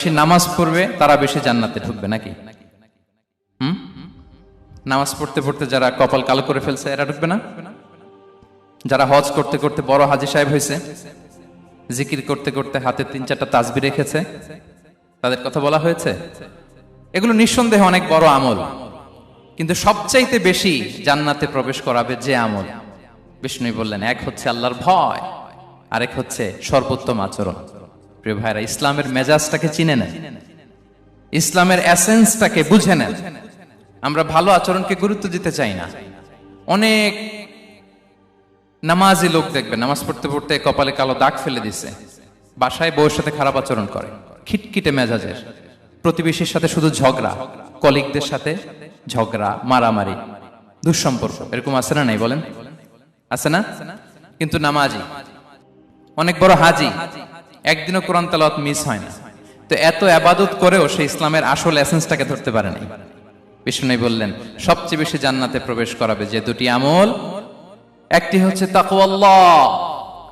বেশি নামাজ পড়বে তারা বেশি জান্নাতে ঢুকবে নাকি? নামাজ পড়তে পড়তে যারা কপাল কালো করে ফেলছে এরা ঢুকবে না? যারা হজ করতে করতে বড় হাজী সাহেব হয়েছে, জিকির করতে করতে হাতে 3-4টা তাসবিহ রেখেছে, তাদের কথা বলা হয়েছে। এগুলো নিঃসন্দেহে অনেক বড় আমল, কিন্তু সবচাইতে বেশি জান্নাতে প্রবেশ করাবে যে আমল, বিষ্ণু বললেন, এক হচ্ছে আল্লাহর ভয়, আরেক হচ্ছে সর্বোত্তম আচরণ। প্রিয় ভাইরা, ইসলামের মেজাজটাকে চিনে নেন, ইসলামের এসেন্সটাকে বুঝে নেন। আমরা ভালো আচরণকে গুরুত্ব দিতে চাই না। অনেক নামাজি লোক দেখবে নামাজ পড়তে পড়তে কপালে কালো দাগ ফেলে দিছে, বাসায় বউয়ের সাথে খারাপ আচরণ করে, খিটখিটে মেজাজের, প্রতিবেশীর সাথে শুধু ঝগড়া, কলিগদের সাথে ঝগড়া, মারামারি, দুঃসম্পর্ক, এরকম আছে না নাই বলেন? আছে না? কিন্তু নামাজি, অনেক বড় হাজি, একদিনও কোরআন তেলাওয়াত মিস হয় না। তো এত ইবাদত করেও সে ইসলামের আসল এসেন্সটাকে ধরতে পারে নাই। বিষ্ণু বললেন, সবচেয়ে বেশি জান্নাতে প্রবেশ করাবে যে দুটি আমল, একটি হচ্ছে তাকওয়াল্লাহ,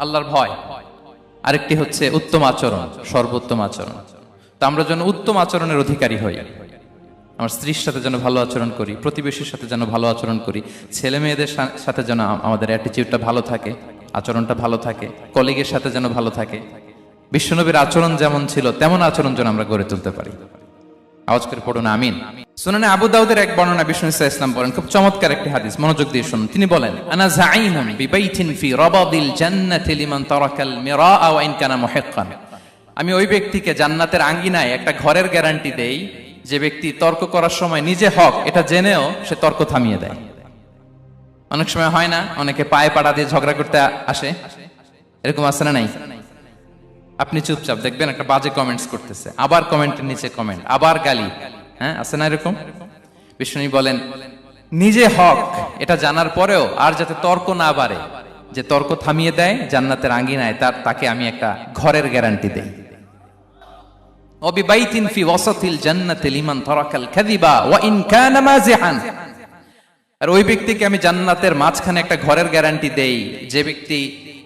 আল্লাহর ভয়, আরেকটি হচ্ছে উত্তম আচরণ, সর্বোত্তম আচরণ। তো আমরা যেন উত্তম আচরণের অধিকারী হই। আমার স্ত্রীর সাথে যেন ভালো আচরণ করি, প্রতিবেশীর সাথে যেন ভালো আচরণ করি, ছেলে মেয়েদের সাথে যেন আমাদের অ্যাটিটিউডটা ভালো থাকে, আচরণটা ভালো থাকে, কলিগের সাথে যেন ভালো থাকে। বিশ্বনবীর আচরণ যেমন ছিল তেমন আচরণ যেন আমরা গড়ে তুলতে পারি। আওয়াজ করে পড়ুন আমিন। সুনানে আবু দাউদের এক বর্ণনা, বিষ্ণু ইসা ইসলাম বলেন, খুব চমৎকার একটি হাদিস, মনোযোগ দিয়ে শুনুন। তিনি বলেন, আনা যাঈমুন বিবাইতিন ফি রাবাদিল জান্নাতি লিমান তারাকাল মিরাআ ওয়া ইন কানা মুহিক্কান। আমি ওই ব্যক্তিকে জান্নাতের আঙ্গিনায় একটা ঘরের গ্যারান্টি দেই যে ব্যক্তি তর্ক করার সময় নিজে হক এটা জেনেও সে তর্ক থামিয়ে দেয়। অনেক সময় হয় না, অনেকে পায়ে পাড়া দিয়ে ঝগড়া করতে আসে, এরকম আছে না নাই? আপনি চুপচাপ দেখবেন একটা বাজে কমেন্টস করতেছে, আবার কমেন্টের নিচে কমেন্ট, আবার গালি, হ্যাঁ আছে না এরকম? বিষ্ণু বলেন, নিজে হক এটা জানার পরেও আর যাতে তর্ক না বাড়ে, যে তর্ক থামিয়ে দেয় জান্নাতের আঙ্গিনায়, তাকে আমি একটা ঘরের গ্যারান্টি দেই। ওয়াবিবাইতিন ফি ওয়াসাতিল জান্নাতি লিমান তারাকাল কাযিবা ওয়া ইন কানা মাযিহান। আর ওই ব্যক্তিকে আমি জান্নাতের মাঝখানে একটা ঘরের গ্যারান্টি দেই যে ব্যক্তি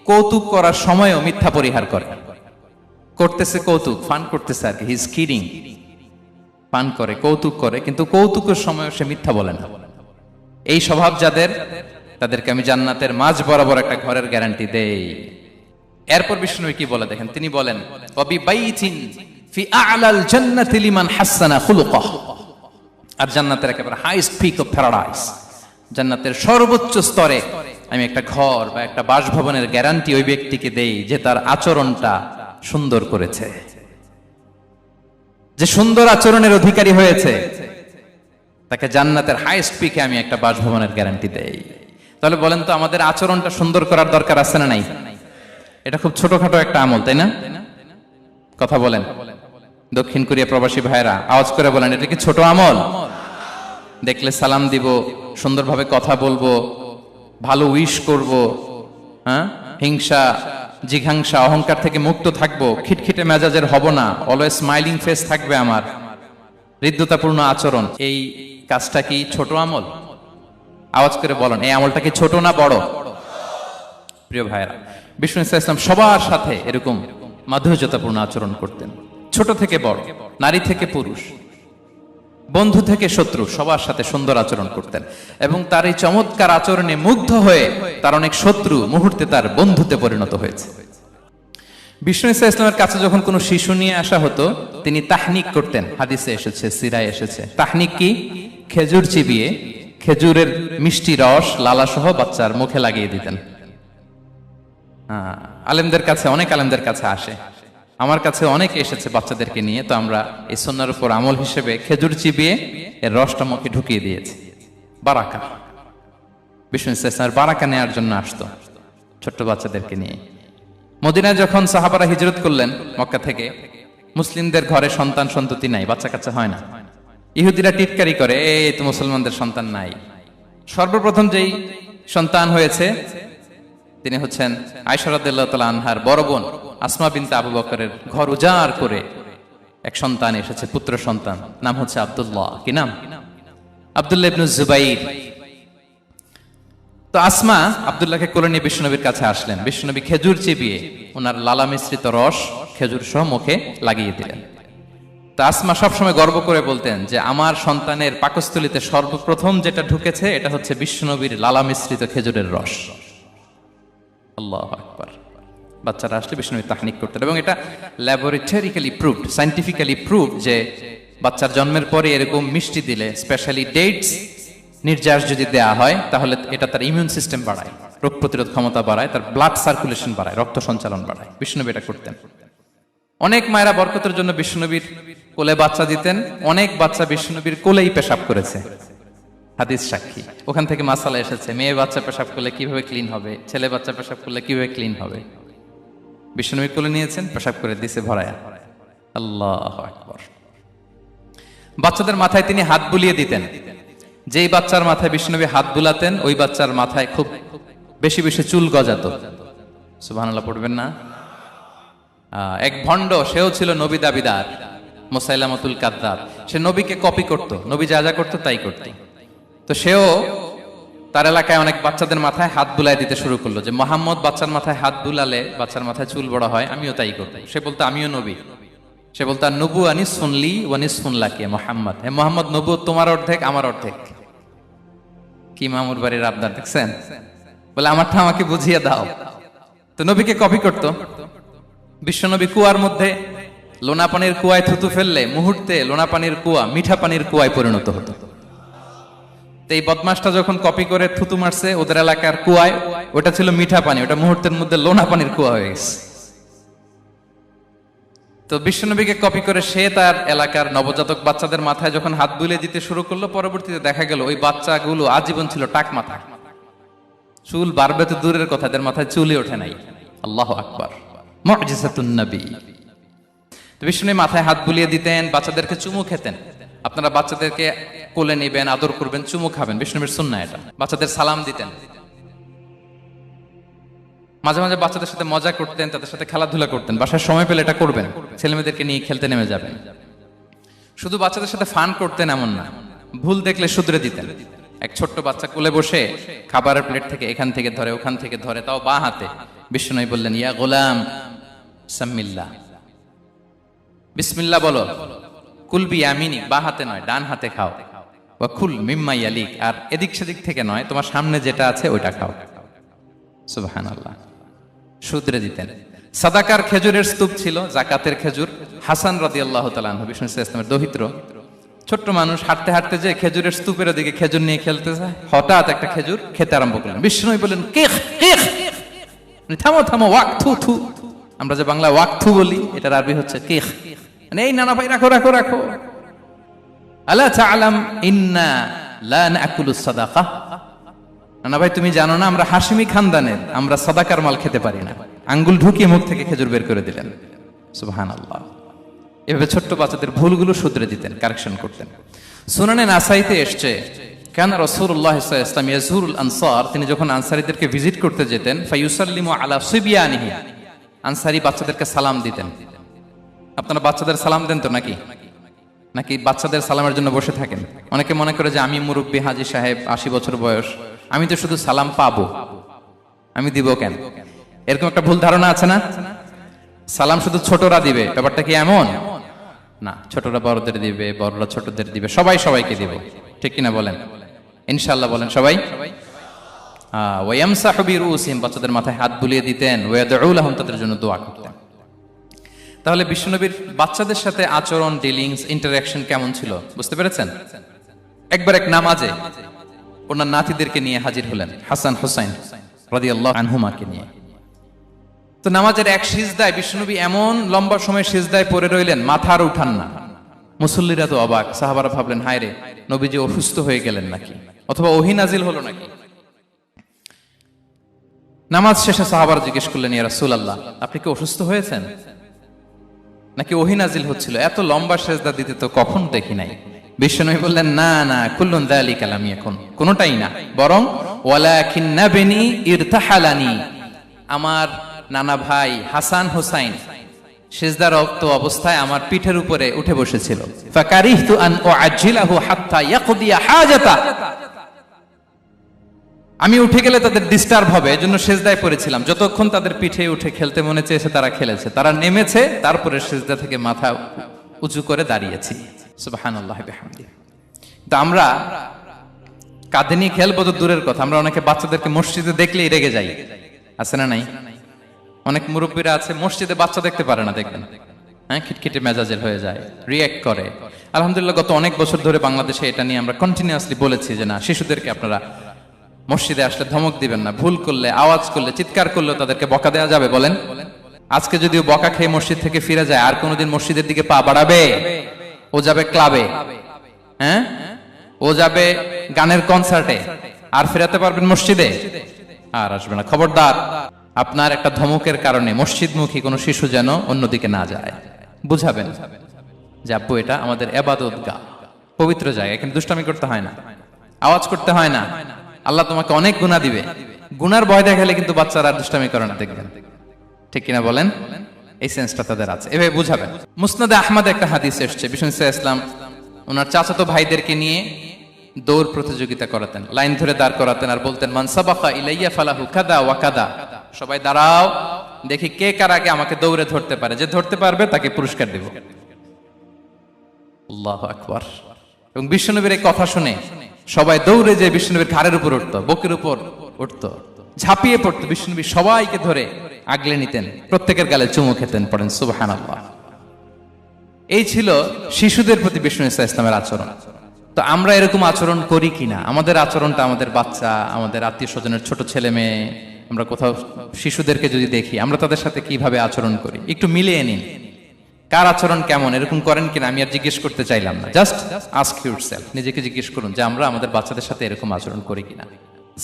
কৌতুক করার সময়ও মিথ্যা পরিহার করে। করতেছে কৌতুক, ফান করতেছে আর কি, হি ইজ কিডিং, ফান করে, কৌতুক করে, কিন্তু কৌতুকের সময় সে মিথ্যা বলে না। এই স্বভাব যাদের, তাদেরকে আমি জান্নাতের মাঝ বরাবর একটা ঘরের গ্যারান্টি দেই। এরপর বিষ্ণু কি বলে দেখেন, তিনি বলেন, ওয়াবিবাইতিন ফি আ'লাল জান্নাতি লিমান হাসানা খুলুকাহ। আর জান্নাতের একেবারে হাইস্ট পিক অফ প্যারাডাইস, জান্নাতের সর্বোচ্চ স্তরে আমি একটা ঘর বা একটা বাসভবনের গ্যারান্টি ওই ব্যক্তিকে দেই যে তার আচরণটা সুন্দর করেছে, যে সুন্দর আচরণের অধিকারী হয়েছে, তাকে জান্নাতের হাইস্ট পিকে আমি একটা বাসভবনের গ্যারান্টি দেই। তাহলে বলেন তো, আমাদের আচরণটা সুন্দর করার দরকার আছে না নাই? এটা খুব ছোটখাটো একটা আমল, তাই না? কথা বলেন, দক্ষিণ কোরিয়া প্রবাসী ভাইরা আওয়াজ করে বলেন, এটা কি ছোট আমল? দেখলে সালাম দিব, সুন্দরভাবে কথা বলবো, ভালো উইশ করব, হ্যাঁ, হিংসা জিঘাংসা অহংকার থেকে মুক্ত থাকবো, খিটখিটে মেজাজের হব না, অলওয়েজ স্মাইলিং ফেস থাকবে আমার, হৃদ্যতাপূর্ণ আচরণ। এই কাজটা কি ছোট আমল? আওয়াজ করে বলেন, এই আমলটা কি ছোট না বড়? প্রিয় ভাইরা, বিষ্ণু ইসলাম সবার সাথে এরকম মাধুর্যতাপূর্ণ আচরণ করতেন, ছোট থেকে বড়, নারী থেকে পুরুষ, বন্ধু থেকে শত্রু, সবার সাথে সুন্দর আচরণ করতেন। এবং তার এই চমৎকার আচরণে মুগ্ধ হয়ে তার অনেক শত্রু মুহূর্তে তার বন্ধুতে পরিণত হয়েছে। বিষ্ণু ইসলামের কাছে যখন কোনো শিশু নিয়ে আসা হতো, তিনি তাহনিক করতেন, হাদিসে এসেছে, সিরায় এসেছে। তাহনিক কি? খেজুর চিবিয়ে খেজুরের মিষ্টি রস লালাসহ বাচ্চার মুখে লাগিয়ে দিতেন। আলেমদের কাছে, অনেক আলেমদের কাছে আসে, আমার কাছে অনেকে এসেছে বাচ্চাদেরকে নিয়ে। তো আমরা এই সুন্নাহর উপর আমল হিসেবে খেজুর চিবিয়ে এর রসটা মুখে ঢুকিয়ে দিয়েছি। বারাকা, বিষ্ণু ইসলামের বারাকা নেওয়ার জন্য আসতো ছোট্ট বাচ্চাদেরকে নিয়ে। মদিনায় যখন সাহাবারা হিজরত করলেন মক্কা থেকে, মুসলিমদের ঘরে সন্তান সন্ততি নাই, বাচ্চা কাচ্চা হয় না। ইহুদিরা টিটকারি করে, এই তো মুসলমানদের সন্তান নাই। সর্বপ্রথম যেই সন্তান হয়েছে তিনি হচ্ছেন আয়েশা রাদিয়াল্লাহু তাআলা আনহার বড় বোন আসমা বিনতে আবু বকরের ঘর উজাড় করে এক সন্তান এসেছে, পুত্র সন্তান, নাম হচ্ছে আব্দুল্লাহ। কি নাম? আব্দুল্লাহ ইবনে জুবাইর। তো আসমা আব্দুল্লাহকে কোলে নিয়ে বিশ্বনবীর কাছে আসলেন। বিশ্বনবী খেজুর চিবিয়ে ওনার লালা মিশ্রিত রস খেজুর সহ মুখে লাগিয়ে দিলেন। তা আসমা সবসময় গর্ব করে বলতেন যে আমার সন্তানের পাকস্থলীতে সর্বপ্রথম যেটা ঢুকেছে এটা হচ্ছে বিশ্বনবীর লালা মিশ্রিত খেজুরের রস। আল্লাহু আকবার। বাচ্চারা আসলে বিশ্বনবী তাহনিক করতেন এবং এটা ল্যাবরেটরিক্যালি প্রুভড, সায়েন্টিফিক্যালি প্রুভড যে বাচ্চার জন্মের পরে এরকম মিষ্টি দিলে, স্পেশালি ডেটস নির্যাস যদি দেয়া হয়, তাহলে এটা তার ইমিউন সিস্টেম বাড়ায়, রোগ প্রতিরোধ ক্ষমতা বাড়ায়, তার ব্লাড সার্কুলেশন বাড়ায়, রক্ত সঞ্চালন বাড়ায়। বিশ্বনবী এটা করতেন। অনেক মায়েরা বরকতের জন্য বিশ্বনবীর কোলে বাচ্চা দিতেন, অনেক বাচ্চা বিশ্বনবীর কোলেই পেশাব করেছে, হাদিস সাক্ষী। ওখান থেকে মাসালা এসেছে, মেয়ে বাচ্চা পেশাব করলে কিভাবে ক্লিন হবে, ছেলে বাচ্চা পেশাব করলে কিভাবে ক্লিন হবে। বিশ্বনবী কোলে নিয়েছেন, পেশাব করে দিছে ভরায়া। আল্লাহু আকবার। বাচ্চাদের মাথায় তিনি হাত বুলিয়ে দিতেন। যেই বাচ্চার মাথায় বিশ্বনবী হাত বুলাতেন, ওই বাচ্চার মাথায় খুব বেশি বেশি চুল গজাতো। সুবহানাল্লাহ পড়বেন না? এক ভণ্ড, সেও ছিল নবী দাবিদার, মুসাইলামাতুল কাযযাব। সে নবীকে কপি করত, নবী যা যা করতো তাই করত। তো সেও তার এলাকায় অনেক বাচ্চাদের মাথায় হাত বুলাই দিতে শুরু করলো, যে মোহাম্মদ বাচ্চার মাথায় হাত বুলালে বাচ্চার মাথায় চুল বড় হয়, আমিও তাই করবো। সে বলতো আমিও নবী। সে বলতো আর নবু আনিস শুনলি ওয়ানিস শুনলাকে মোহাম্মদ, হে মোহাম্মদ, নবু তোমার অর্ধেক আমার অর্ধেক। কি মামুর বাড়ির আবদার দেখছেন? বলে আমারটা আমাকে বুঝিয়ে দাও। তো নবীকে কপি করতো। বিশ্বনবী কুয়ার মধ্যে লোনা পানির কুয়ায় থুতু ফেললে মুহূর্তে লোনা পানির কুয়া মিঠা পানির কুয়ায় পরিণত হতো। এই বদমাসটা যখন কপি করে থুতু মারছে ওদের এলাকার কুয়ায়, ওটা ছিল মিঠা পানি, ওটা মুহূর্তের মধ্যে লোনা পানির কুয়া হয়ে গেছে। তো বিশ্বনবীকে কপি করে সে তার এলাকার নবজাতক বাচ্চাদের মাথায় যখন হাত বুলিয়ে দিতে শুরু করলো, পরবর্তীতে দেখা গেল ওই বাচ্চাগুলো আজীবন ছিল টাক মাথা। চুল বাড়বে তো দূরের কথা, এদের মাথায় চুলই ওঠে নাই। আল্লাহু আকবার। মুজিজাতুন নবী। তো বিশ্বনবী মাথায় হাত বুলিয়ে দিতেন, বাচ্চাদেরকে চুমু খেতেন। আপনারা বাচ্চাদেরকে কোলে নেবেন, আদর করবেন, চুমু খাবেন, বিশ্বনবীর সুন্নাহ এটা। বাচ্চাদের সালাম দিতেন। মাঝে মাঝে বাচ্চাদের সাথে মজা করতেন, তাদের সাথে খেলাধুলা করতেন। বাসায় সময় পেলে এটা করবেন, ছেলেমেয়েদেরকে নিয়ে খেলতে নেমে যাবেন। শুধু বাচ্চাদের সাথে ফান করতেন এমন না, ভুল দেখলে শুধরে দিতেন। এক ছোট্ট বাচ্চা কোলে বসে খাবারের প্লেট থেকে এখান থেকে ধরে ওখান থেকে ধরে, তাও বাঁ হাতে। বিশ্বনবী বললেন, ইয়া গোলাম সাম্মিল্লাহ, বিসমিল্লাহ বলো। কুলবি আমিনি, বাঁ হাতে নয় ডান হাতে খাও। ওয়া কুল মিম্মা ইয়ালিক, আর এদিক সেদিক থেকে নয়, তোমার সামনে যেটা আছে ওইটা খাও। সুবহানাল্লাহ। শুধরে দিতেন। সাদাকার খেজুরের স্তূপ ছিল, জাকাতের খেজুর। হাসান রাদিয়াল্লাহু তাআলা আনহু, বিষ্ণু ইসলামের দৌহিত্র, ছোট্ট মানুষ, হাঁটতে হাঁটতে যে খেজুরের স্তূপের দিকে খেজুর নিয়ে খেলতে যায়, হঠাৎ একটা খেজুর খেতে আরম্ভ করলেন। বিষ্ণু বললেন, কিখ কিখ, থামো থামো, ওয়াক থু থু। আমরা যে বাংলা ওয়াক থু বলি, এটার আরবি হচ্ছে কিখ। মানে এই নানা ভাই রাখো রাখো রাখো। আলা তাআলাম ইন্না লা নাকুলুস সাদাকা, নানা ভাই তুমি জানো না আমরা হাশিমি খানদানের, আমরা সাদাকার মাল খেতে পারি না। আঙ্গুল ঢুকিয়ে মুখ থেকে খেজুর বের করে দিলেন। সুবহানাল্লাহ। এভাবে ছোট্ট বাচ্চাদের ভুলগুলো শুধরে দিতেন, কারেকশন করতেন। সুনানে নাসাইতে এসছে, কেন রাসূলুল্লাহ সাল্লাল্লাহু আলাইহি ওয়াসাল্লাম ইয়াজুরুল আনসার, তিনি যখন আনসারীদেরকে ভিজিট করতে যেতেন, ফায়ুসাল্লিমু আলা সিবিয়ানিহি, আনসারী বাচ্চাদেরকে সালাম দিতেন। আপনারা বাচ্চাদের সালাম দেন তো নাকি? নাকি বাচ্চাদের সালামের জন্য বসে থাকেন? অনেকে মনে করে যে আমি মুরব্বী হাজী সাহেব, 80 বছর বয়স, আমি তো শুধু সালাম পাবো, আমি দিব কেন? এরকম একটা ভুল ধারণা আছে না? সালাম শুধু ছোটরা দিবে, ব্যাপারটা কি এমন না। ছোটরা বড়দের দিবে, বড়রা ছোটদের দিবে, সবাই সবাইকে দিবে। ঠিক কিনা বলেন? ইনশাআল্লাহ বলেন সবাই। ওয়ায়ামসাহু বিরুসিহিম, বাচ্চাদের মাথায় হাত বুলিয়ে দিতেন। ওয়ায়াদউ লাহুম, তাদের জন্য দোয়া করতেন। তাহলে বিশ্বনবীর বাচ্চাদের সাথে আচরণ, ডিলিংস, ইন্টারঅ্যাকশন কেমন ছিল বুঝতে পেরেছেন? একবার এক নামাজে ওনার নাতিদেরকে নিয়ে হাজির হলেন, হাসান হুসাইন রাদিয়াল্লাহু আনহুমাকে নিয়ে। তো নামাজের এক সিজদায় বিশ্বনবী এমন লম্বা সময় সিজদায় পড়ে রইলেন, মাথা আর উঠান না। মুসল্লিরা তো অবাক, সাহাবারা ভাবলেন হায় রে, নবীজি অসুস্থ হয়ে গেলেন নাকি, অথবা ওহী নাজিল হলো নাকি। নামাজ শেষে সাহাবারা জিজ্ঞেস করলেন, ইয়া রাসূলুল্লাহ, আপনি কি অসুস্থ হয়েছেন নাকি ওহী নাজিল হচ্ছিল? এত লম্বা সিজদা দিতে তো কখন দেখি নাই। বিশ্বনবী বললেন, না না, কুল্লুন যালিকা লাম ইয়াকুন, কোনটাই না, বরং ওয়ালাকিন নাবনি ইরতাহালানি, আমার নানা ভাই হাসান হুসাইন সিজদারত অবস্থায় আমার পিঠের উপরে উঠে বসেছিল। ফাকারিহতু আন উআজ্জিলাহু হাত্তা ইয়াকদিয়া হাজাতা, আমি উঠে গেলে তাদের ডিস্টার্ব হবে, এজন্য সিজদায় পড়েছিলাম। যতক্ষণ তাদের পিঠে উঠে খেলতে মনে চেয়েছে তারা খেলেছে, তারা নেমেছে, তারপরে সিজদা থেকে মাথা উঁচু করে দাঁড়িয়েছি। সুবহানাল্লাহ বিহামদিহি। তো আমরা কাঁধে নিয়ে খেলবো তো দূরের কথা, আমরা অনেকে বাচ্চাদেরকে মসজিদে দেখলেই রেগে যাই, আছে না নাই? অনেক মুরব্বীরা আছে মসজিদে বাচ্চা দেখতে পারে না, দেখবেন হ্যাঁ, খিটখিটে মেজাজের হয়ে যায়, রিয়্যাক্ট করে। আলহামদুলিল্লাহ গত অনেক বছর ধরে বাংলাদেশে এটা নিয়ে আমরা কন্টিনিউয়াসলি বলেছি যে না, শিশুদেরকে আপনারা মসজিদে আসলে ধমক দিবেন না, ভুল করলে, আওয়াজ করলে, চিৎকার করলে তাদেরকে বকা দেওয়া যাবে? বলেন। আজকে যদিও বকা খেয়ে মসজিদ থেকে ফিরে যায়, আর কোনোদিন মসজিদের দিকে পা বাড়াবে? ও যাবে ক্লাবে, হ্যাঁ, ও যাবে গানের কনসার্টে, আর ফেরাতে পারবেন মসজিদে? আর আসবে না। খবরদার, আপনার একটা ধমকের কারণে মসজিদমুখী কোনো শিশু যেন অন্যদিকে না যায়। বুঝাবেন যে আব্বু এটা আমাদের ইবাদত গাহ, পবিত্র জায়গা, এখানে দুষ্টামি করতে হয় না, আওয়াজ করতে হয় না, আল্লাহ তোমাকে অনেক গুনাহ দিবে। গুনার ভয় দেখালে কিন্তু বাচ্চারা আর দুষ্টামি করে না, দেখবেন। ঠিক কিনা বলেন? এই সেন্সটা তাদের আছে, এভাবে বুঝাবেন। মুসনাদে আহমদ একটা হাদিস এসেছে, বিষ্ণু ইসলাম ওনার চাচাতো ভাইদেরকে নিয়ে দৌড় প্রতিযোগিতা করাতেন, লাইন ধরে দাঁড় করাতেন আর বলতেন মান সাবাকা ইলাইয়া ফালাহু কাদা ওয়া কাদা, সবাই দাঁড়াও, দেখি কে কার আগে আমাকে দৌড়ে ধরতে পারে, যে ধরতে পারবে তাকে পুরস্কার দেব। আল্লাহু আকবার। এবং বিশ্বনবীর এই কথা শুনে সবাই দৌড়ে যে বিশ্বনবীর ঘাড়ের উপর উঠতো, বুকের উপর উঠতো, ঝাঁপিয়ে পড়তো, বিশ্বনবী সবাইকে ধরে আগলে নিতেন, প্রত্যেকের গালে চুমু খেতেন। পড়েন সুবহানাল্লাহ। এই ছিল শিশুদের প্রতি বিষ্ণু ইসলামের আচরণ। তো আমরা এরকম আচরণ করি কিনা? আমাদের আচরণটা আমাদের বাচ্চা, আমাদের আত্মীয় স্বজনের ছোট ছেলে মেয়ে, আমরা কোথাও শিশুদেরকে যদি দেখি, আমরা তাদের সাথে কিভাবে আচরণ করি একটু মিলিয়ে নিন। কার আচরণ কেমন, এরকম করেন কিনা আমি আর জিজ্ঞেস করতে চাইলাম না, জাস্ট আস্ক ইউরসেলফ, নিজেকে জিজ্ঞেস করুন যে আমরা আমাদের বাচ্চাদের সাথে এরকম আচরণ করি কিনা।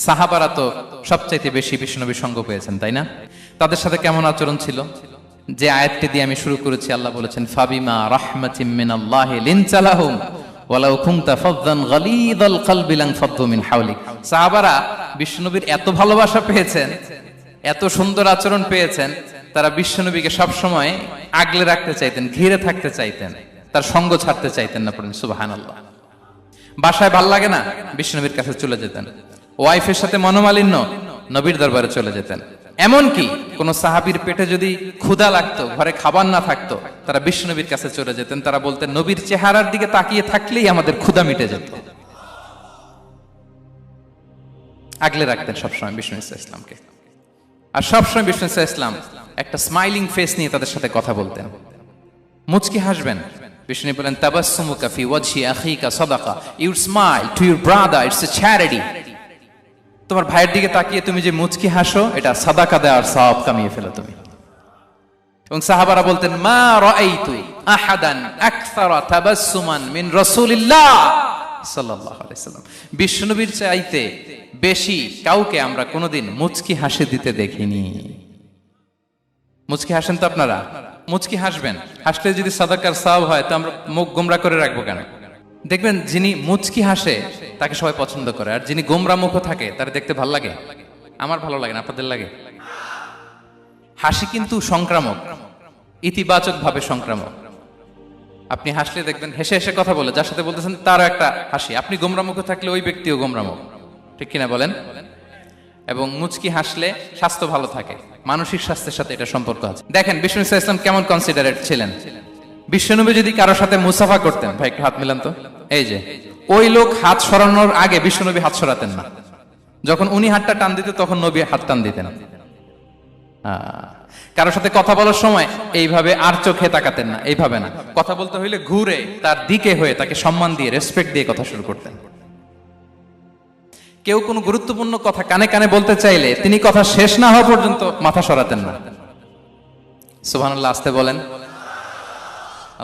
সাহাবারা তো সবচাইতে বেশি বিশ্বনবীর সঙ্গ পেয়েছেন, তাই না? তাদের সাথে কেমন আচরণ ছিল? যে আয়াতটি দিয়ে আমি শুরু করেছি, আল্লাহ বলেছেন ফাবিমা রাহমাতিম মিনাল্লাহি লিনতা লাহুম ওয়ালাউ কুনতা ফাযযান গালিযাল কলবি লানফাদ্দু মিন হাওলিক। সাহাবারা বিশ্বনবীর এত ভালোবাসা পেয়েছেন, এত সুন্দর আচরণ পেয়েছেন, তারা বিশ্বনবীকে সব সময় আগলে রাখতে চাইতেন, ঘিরে থাকতে চাইতেন, তার সঙ্গ ছাড়তে চাইতেন না। পড়েন সুবহানাল্লাহ। বাসায় ভাল লাগে না, বিশ্বনবীর কাছে চলে যেতেন। ওয়াইফের সাথে মনোমালিন্য, নবীর দরবারে চলে যেতেন। এমনকি কোন সাহাবীর পেটে যদি ক্ষুধা লাগতো, ঘরে খাবার না থাকতো, তারা বিশ্বনবীর কাছে চলে যেতেন। তারা বলতেন নবীর চেহারার দিকে তাকিয়ে থাকলেই আমাদের ক্ষুধা মিটে যেত। আগলে রাখতেন সবসময় বিষ্ণু ইসলামকে। আর সবসময় বিষ্ণু ইসলাম একটা স্মাইলিং ফেস নিয়ে তাদের সাথে কথা বলতেন, মুচকি হাসবেন। বিষ্ণু বলেন তাবাসসুমুকা ফি ওয়াজহি আখিকা সাদাকা, you smile to your brother, it's a charity. তোমার ভাইয়ের দিকে তাকিয়ে তুমি যে মুচকি হাসো, এটা সাদাকা দেওয়ার সওয়াব কামিয়ে ফেলো তুমি। এবং সাহাবারা বলতেন মা রাআইতু আহাদান আকসারা তাবাসসুমান মিন রাসূলিল্লাহ সাল্লাল্লাহু আলাইহি সাল্লাম। বিশ্বনবীর চাইতে বেশি কাউকে আমরা কোনোদিন মুচকি হাসি দিতে দেখিনি। মুচকি হাসেন তো আপনারা? মুচকি হাসবেন, হাসলে যদি সাদাকার সওয়াব হয় তো আমরা মুখ গোমরা করে রাখবো কেন? দেখবেন যিনি মুচকি হাসে তাকে সবাই পছন্দ করে, আর যিনি গোমরা মুখ থাকে তার দেখতে ভালো লাগে। আমার ভালো লাগে না, আপনাদের লাগে? হাসি কিন্তু সংক্রামক, ইতিবাচক ভাবে সংক্রামক। আপনি হাসলে দেখবেন হেসে হেসে কথা বলে, যার সাথে বলতেছেন তারও একটা হাসি। আপনি গোমরা মুখ থাকলে ওই ব্যক্তিও গোমরা মুখ, ঠিক কিনা বলেন? এবং মুচকি হাসলে স্বাস্থ্য ভালো থাকে, মানসিক স্বাস্থ্যের সাথে এটা সম্পর্ক আছে। দেখেন বিষ্ণু ইসলাম কেমন কনসিডারেট ছিলেন। বিশ্বনবী যদি কারোর সাথে মুসাফা করতেন, ভাই একটু হাত মিলান তো, এই যে ওই লোক হাত সরানোর আগে বিশ্বনবী হাত সরাতেন না। যখন উনি হাতটা টান দিতেন তখন নবী হাত টান দিতেন। কারোর সাথে কথা বলার সময় এইভাবে আর চোখে তাকাতেন না, এইভাবে না। কথা বলতে হইলে ঘুরে তার দিকে হয়ে তাকে সম্মান দিয়ে, রেসপেক্ট দিয়ে কথা শুরু করতেন। কেউ কোনো গুরুত্বপূর্ণ কথা কানে কানে বলতে চাইলে তিনি কথা শেষ না হওয়া পর্যন্ত মাথা সরাতেন না। সুবহানাল্লাহ, আসতে বলেন।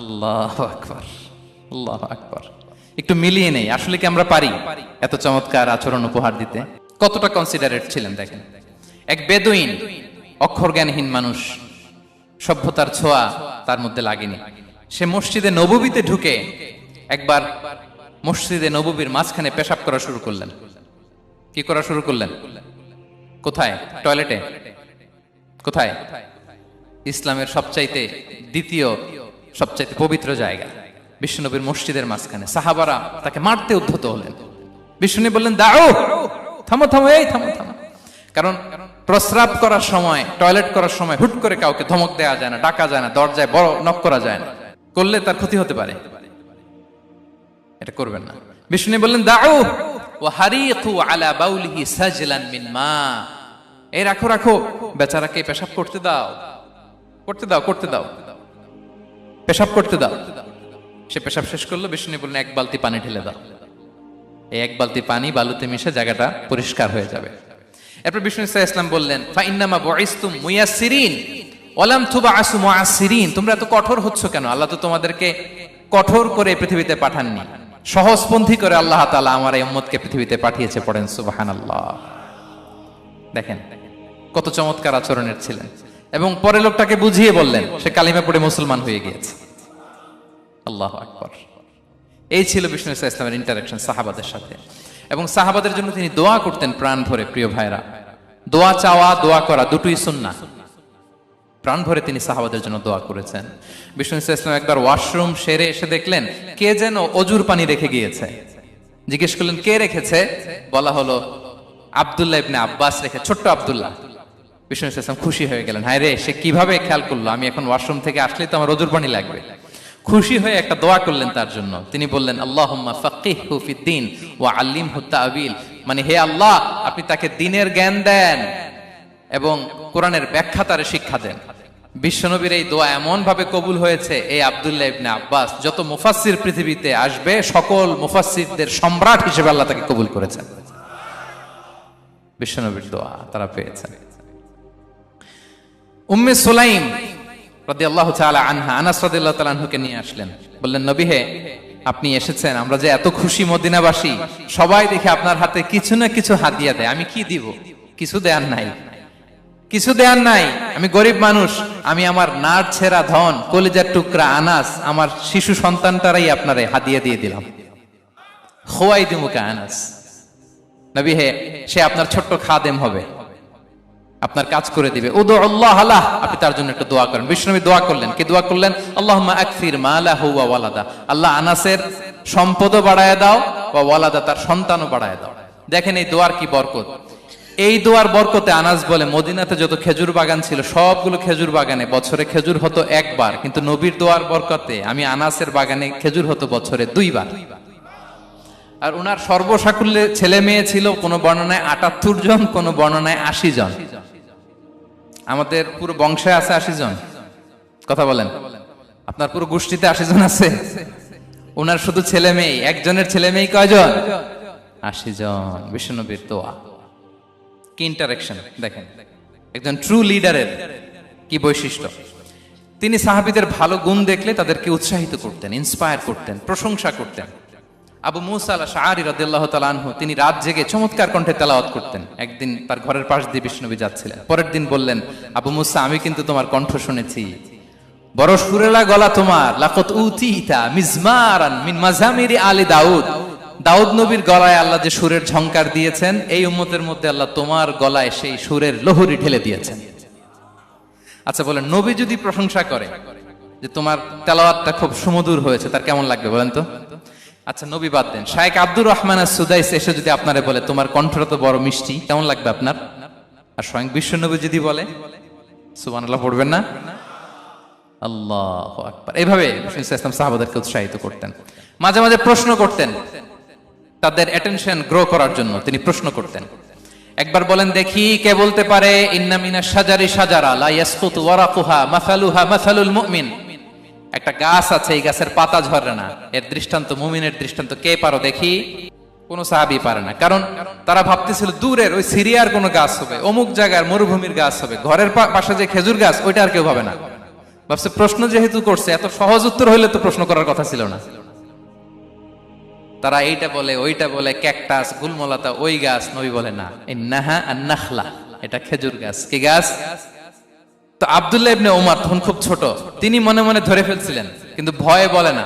আল্লাহু আকবার, আল্লাহু আকবার। একটু মিলিয়ে নেই, আসলে কি আমরা পারি এত চমৎকার আচরণ উপহার দিতে? কতটা কনসিডারেট ছিলেন দেখেন। এক বেদুইন, অক্ষর জ্ঞানহীন মানুষ, সভ্যতার ছোঁয়া তার মধ্যে লাগেনি। সে মসজিদে নববীতে ঢুকে একবার মসজিদে নববীর মাঝখানে পেশাব করা শুরু করলেন। কি করা শুরু করলেন? কোথায়? টয়লেটে? কোথায়? ইসলামের সবচাইতে দ্বিতীয় সবচাইতে পবিত্র জায়গা বিশ্বনবীর মসজিদের মাঝখানে। সাহাবারা তাকে মারতে উদ্ধত হলেন। বিশ্বনবী বললেন দাও, থামো থামো, এই থামো থামো। কারণ প্রস্রাব করার সময়, টয়লেট করার সময় হুট করে কাউকে ধমক দেওয়া যায় না, ডাকা যায় না, দরজায় বড় নক করা যায় না। করলে তার ক্ষতি হতে পারে, এটা করবেন না। বিষ্ণু বললেন দাউ ওয়া হারিকু আলা বাউলিহি সাজলান মিন মা, এই রাখো রাখো, বেচারাকে পেশাব করতে দাও, করতে দাও, করতে দাও, পেশাব করতে দাও। সে পেশাব শেষ করলো, বিষ্ণু বললেন এক বালতি পানি ঢেলে দাও। এই এক বালতি পানি বালুতে মিশে জায়গাটা পরিষ্কার হয়ে যাবে। এরপর বিষ্ণু সাল্লাল্লাহু আলাইহি ওয়াসাল্লাম বললেন ফা ইন্নামা বুইসতুম মুয়াসসিরিন ওয়া লাম তুবআসু মুআসসিরিন, তোমরা এত কঠোর হচ্ছ কেন? আল্লাহ তো তোমাদেরকে কঠোর করে পৃথিবীতে পাঠাননি, সহজপন্থী করে আল্লাহ তাআলা আমার এই উম্মতকে পৃথিবীতে পাঠিয়েছে। পড়েন সুবহানাল্লাহ। দেখেন কত চমৎকার আচরণের ছিলেন। এবং পরে লোকটাকে বুঝিয়ে বললেন, সে কালিমা পড়ে মুসলমান হয়ে গিয়েছে। আল্লাহু আকবার। এই ছিল বিষ্ণু সাল্লাল্লাহু আলাইহি ওয়াসাল্লামের ইন্টারঅ্যাকশন সাহাবাদের সাথে। এবং সাহাবাদের জন্য তিনি দোয়া করতেন প্রাণ ভরে। প্রিয় ভাইরা, দোয়া চাওয়া, দোয়া করা দুটোই সুন্নাহ। প্রাণ ভরে তিনি সাহাবাদের জন্য দোয়া করেছেন। বিষ্ণু সাল্লাল্লাহু আলাইহি ওয়াসাল্লাম একবার ওয়াশরুম সেরে এসে দেখলেন কে যেন অজুর পানি রেখে গিয়েছে। জিজ্ঞেস করলেন কে রেখেছে? বলা হলো আব্দুল্লাহ ইবনে আব্বাস রেখে, ছোট্ট আব্দুল্লাহ। বিষ্ণু সাল্লাল্লাহু আলাইহি ওয়াসাল্লাম খুশি হয়ে গেলেন, হায় রে, সে কিভাবে খেয়াল করলো, আমি এখন ওয়াশরুম থেকে আসলেই তো আমার অজুর পানি লাগবে। খুশি হয়ে একটা দোয়া করলেন তার জন্য। তিনি বললেন আল্লাহুম্মা ফাক্কিহহু ফিদ্দীন ওয়া আল্লিমহু তা'বীল, মানে হে আল্লাহ, আপনি তাকে দ্বীনের জ্ঞান দেন এবং কোরআনের ব্যাখ্যা তার শিক্ষা দেন। বিশ্বনবীর এই দোয়া এমন ভাবে কবুল হয়েছে, এই আব্দুল্লাহ ইবনে আব্বাস যত মুফাসসির পৃথিবীতে আসবে সকল মুফাসসিরদের সম্রাট হিসেবে আল্লাহ তাকে কবুল করেছেন। বিশ্বনবীর দোয়া তারা পেয়েছেন। উম্মে সুলাইম রাদিয়াল্লাহু তাআলা আনহা, আনাস রাদিয়াল্লাহু তাআলা আনহুকে নিয়ে আসলেন, বললেন নবী হে, আপনি এসেছেন, আমরা যে এত খুশি মদিনাবাসী, সবাই দেখে আপনার হাতে কিছু না কিছু হাদিয়া দেয়, আমি কি দিব? কিছু দেয়ার নাই, কিছু দেয়ার নাই, আমি গরিব মানুষ, আমি আমার নাড় ছেঁড়া ধন, কলিজার টুকরা আনাস, আমার শিশু সন্তানটারাই আপনারে হাদিয়া দিয়ে দিলাম। খুয়াইদিমুকা আনাস, নবী হে, সে আপনার ছোট্ট খাদেম হবে, আপনার কাজ করে দিবে। উদুল্লাহ আলাহ, আপনি তার জন্য একটু দোয়া করেন। বিষ্ণু নবী দোয়া করলেন, কি দোয়া করলেন? আল্লাহুম্মা আকসির মালাহু ওয়া ওয়ালাদা, আল্লাহ আনাসের সম্পদও বাড়ায় দাও, ওয়া ওয়ালাদা, তার সন্তানও বাড়ায় দাও। দেখেন এই দোয়ার কি বরকত। এই দোয়ার বরকতে আনাস বলে মদিনাতে যত খেজুর বাগান ছিল সবগুলো খেজুর বাগানে বছরে খেজুর হতো একবার, কিন্তু নবীর দোয়ার বরকতে আমি আনাসের বাগানে খেজুর হতো বছরে 2 বার। আর উনার সর্বসাকুল্যে ছেলে মেয়ে ছিল, কোন বর্ণনায় 78 জন, কোন বর্ণনায় 80 জন। আমাদের পুরো বংশে আছে 80 জন, কথা বলেন, আপনার পুরো গোষ্ঠীতে 80 জন আছে। উনার শুধু ছেলে মেয়ে, একজনের ছেলে মেয়ে কয়জন? 80 জন। বিশ্বনবীর দোয়া কি ইন্টারেকশন দেখেন, একজন ট্রু লিডারের কি বৈশিষ্ট্য। তিনি সাহাবীদের ভালো গুণ দেখলে তাদেরকে উৎসাহিত করতেন, ইন্সপায়ার করতেন, প্রশংসা করতেন। আবু মুসা আল-আশআরী রাদিয়াল্লাহু তাআলা আনহু, তিনি রাত জেগে চমৎকার কণ্ঠে তেলাওয়াত করতেন। একদিন তার ঘরের পাশ দিয়ে বিষ্ণুনবী যাচ্ছিলেন, পরের দিন বললেন, আবু মুসা, আমি কিন্তু তোমার কণ্ঠ শুনেছি, বড় সুরেলা গলা তোমার। লাকাত উতিতা মিজমারান মিন মাজামিরি আলি দাউদ, দাউদ নবীর গলায় আল্লাহ যে সুরের ঝংকার দিয়েছেন, এই উম্মতের মধ্যে আল্লাহ তোমার গলায় সেই সুরের লহরী ঢেলে দিয়েছেন। আচ্ছা বলেন, নবী যদি প্রশংসা করে যে তোমার তেলাওয়াতটা খুব সুমধুর হয়েছে, তার কেমন লাগবে বলেন তো? আচ্ছা নবী বাদ দেন, শায়েখ আব্দুর রহমান আস-সুদাইস এসে যদি আপনারে বলে তোমার কণ্ঠটা তো বড় মিষ্টি, কেমন লাগবে আপনার? আর স্বয়ং বিশ্বনবী যদি বলে, সুবহানাল্লাহ পড়বেন না? আল্লাহু আকবার। এইভাবে ইসলাম সাহাবাদেরকে উৎসাহিত করতেন। মাঝে মাঝে প্রশ্ন করতেন, তাদের অ্যাটেনশন গ্রো করার জন্য তিনি প্রশ্ন করতেন। একবার বলেন দেখি, কে বলতে পারে ইন্না মিনাশ শাজারি শাজারা লা ইয়াসকুতু ওয়ারাকুহা মাসালুহা মাসালুল মুমিন, একটা গাছ আছে, এই গাছের পাতা ঝরে না, এর দৃষ্টান্ত মুমিনের দৃষ্টান্ত। কে পারো দেখি? কোন সাহাবী পারে না, কারণ তারা ভাবতেছিল দূরের ওই সিরিয়ার কোন গাছ হবে, অমুক জায়গার মরুভূমির গাছ হবে, ঘরের পাশে যে খেজুর গাছ ওইটা আর কেউ ভাবে না। ভাবছে প্রশ্ন যেহেতু করছে, এত সহজ উত্তর হইলে তো প্রশ্ন করার কথা ছিল না। তারা এইটা বলে, ওইটা বলে, ক্যাকটাস, গুলমলাতা, ওই গাছ। নবী বলে না, ইন্নাহা আন-নাখলা, এটা খেজুর গাছ। কি গাছ? তো আব্দুল্লাহ ইবনে ওমর তখন খুব ছোট, তিনি মনে মনে ধরে ফেলছিলেন, কিন্তু ভয়ে বলে না।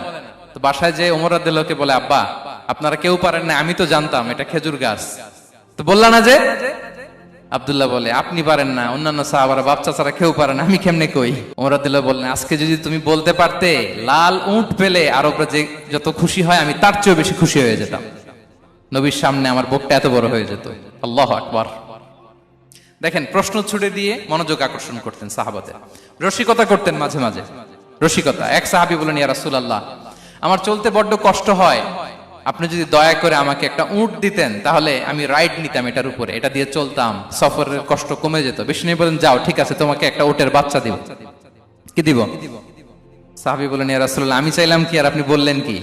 তো বাসায় যে ওমর রাদিয়াল্লাহুকে বলে, আব্বা আপনারা কেউ পারেন না, আমি তো জানতাম এটা খেজুর গাছ, তো বললা না যে? আব্দুল্লাহ বলে, আপনি পারেন না, অন্যান্য সাহাবারা বাচ্চা ছাড়া কেউ পারে না, আমি কেমনে কই? ওমর রাদিয়াল্লাহু বললেন, আজকে যদি তুমি বলতে পারতে, লাল উট পেলে আরবরা যে যত খুশি হয় আমি তার চেয়েও বেশি খুশি হয়ে যেতাম। নবীর সামনে আমার বুকটা এত বড় হয়ে যেত। আল্লাহু আকবার। দেখেন, প্রশ্ন ছুড়ে দিয়ে মনোযোগ আকর্ষণ করতেন সাহাবাদের, রসিকতা করতেন মাঝে মাঝে। রসিকতা। এক সাহাবী বলেন, ইয়া রাসূলুল্লাহ, আমার চলতে বড্ড কষ্ট হয়, আপনি যদি দয়া করে আমাকে একটা উট দিতেন তাহলে আমি রাইড নিতাম এটার উপরে, এটা দিয়ে চলতাম, সফরের কষ্ট কমে যেত। বিষ্ণু বলেন, যাও, ঠিক আছে, তোমাকে একটা উটের বাচ্চা দিব। কি দিব? সাহাবী বলেন, ইয়া রাসূলুল্লাহ, আমি চাইলাম কি আর আপনি বললেন কি?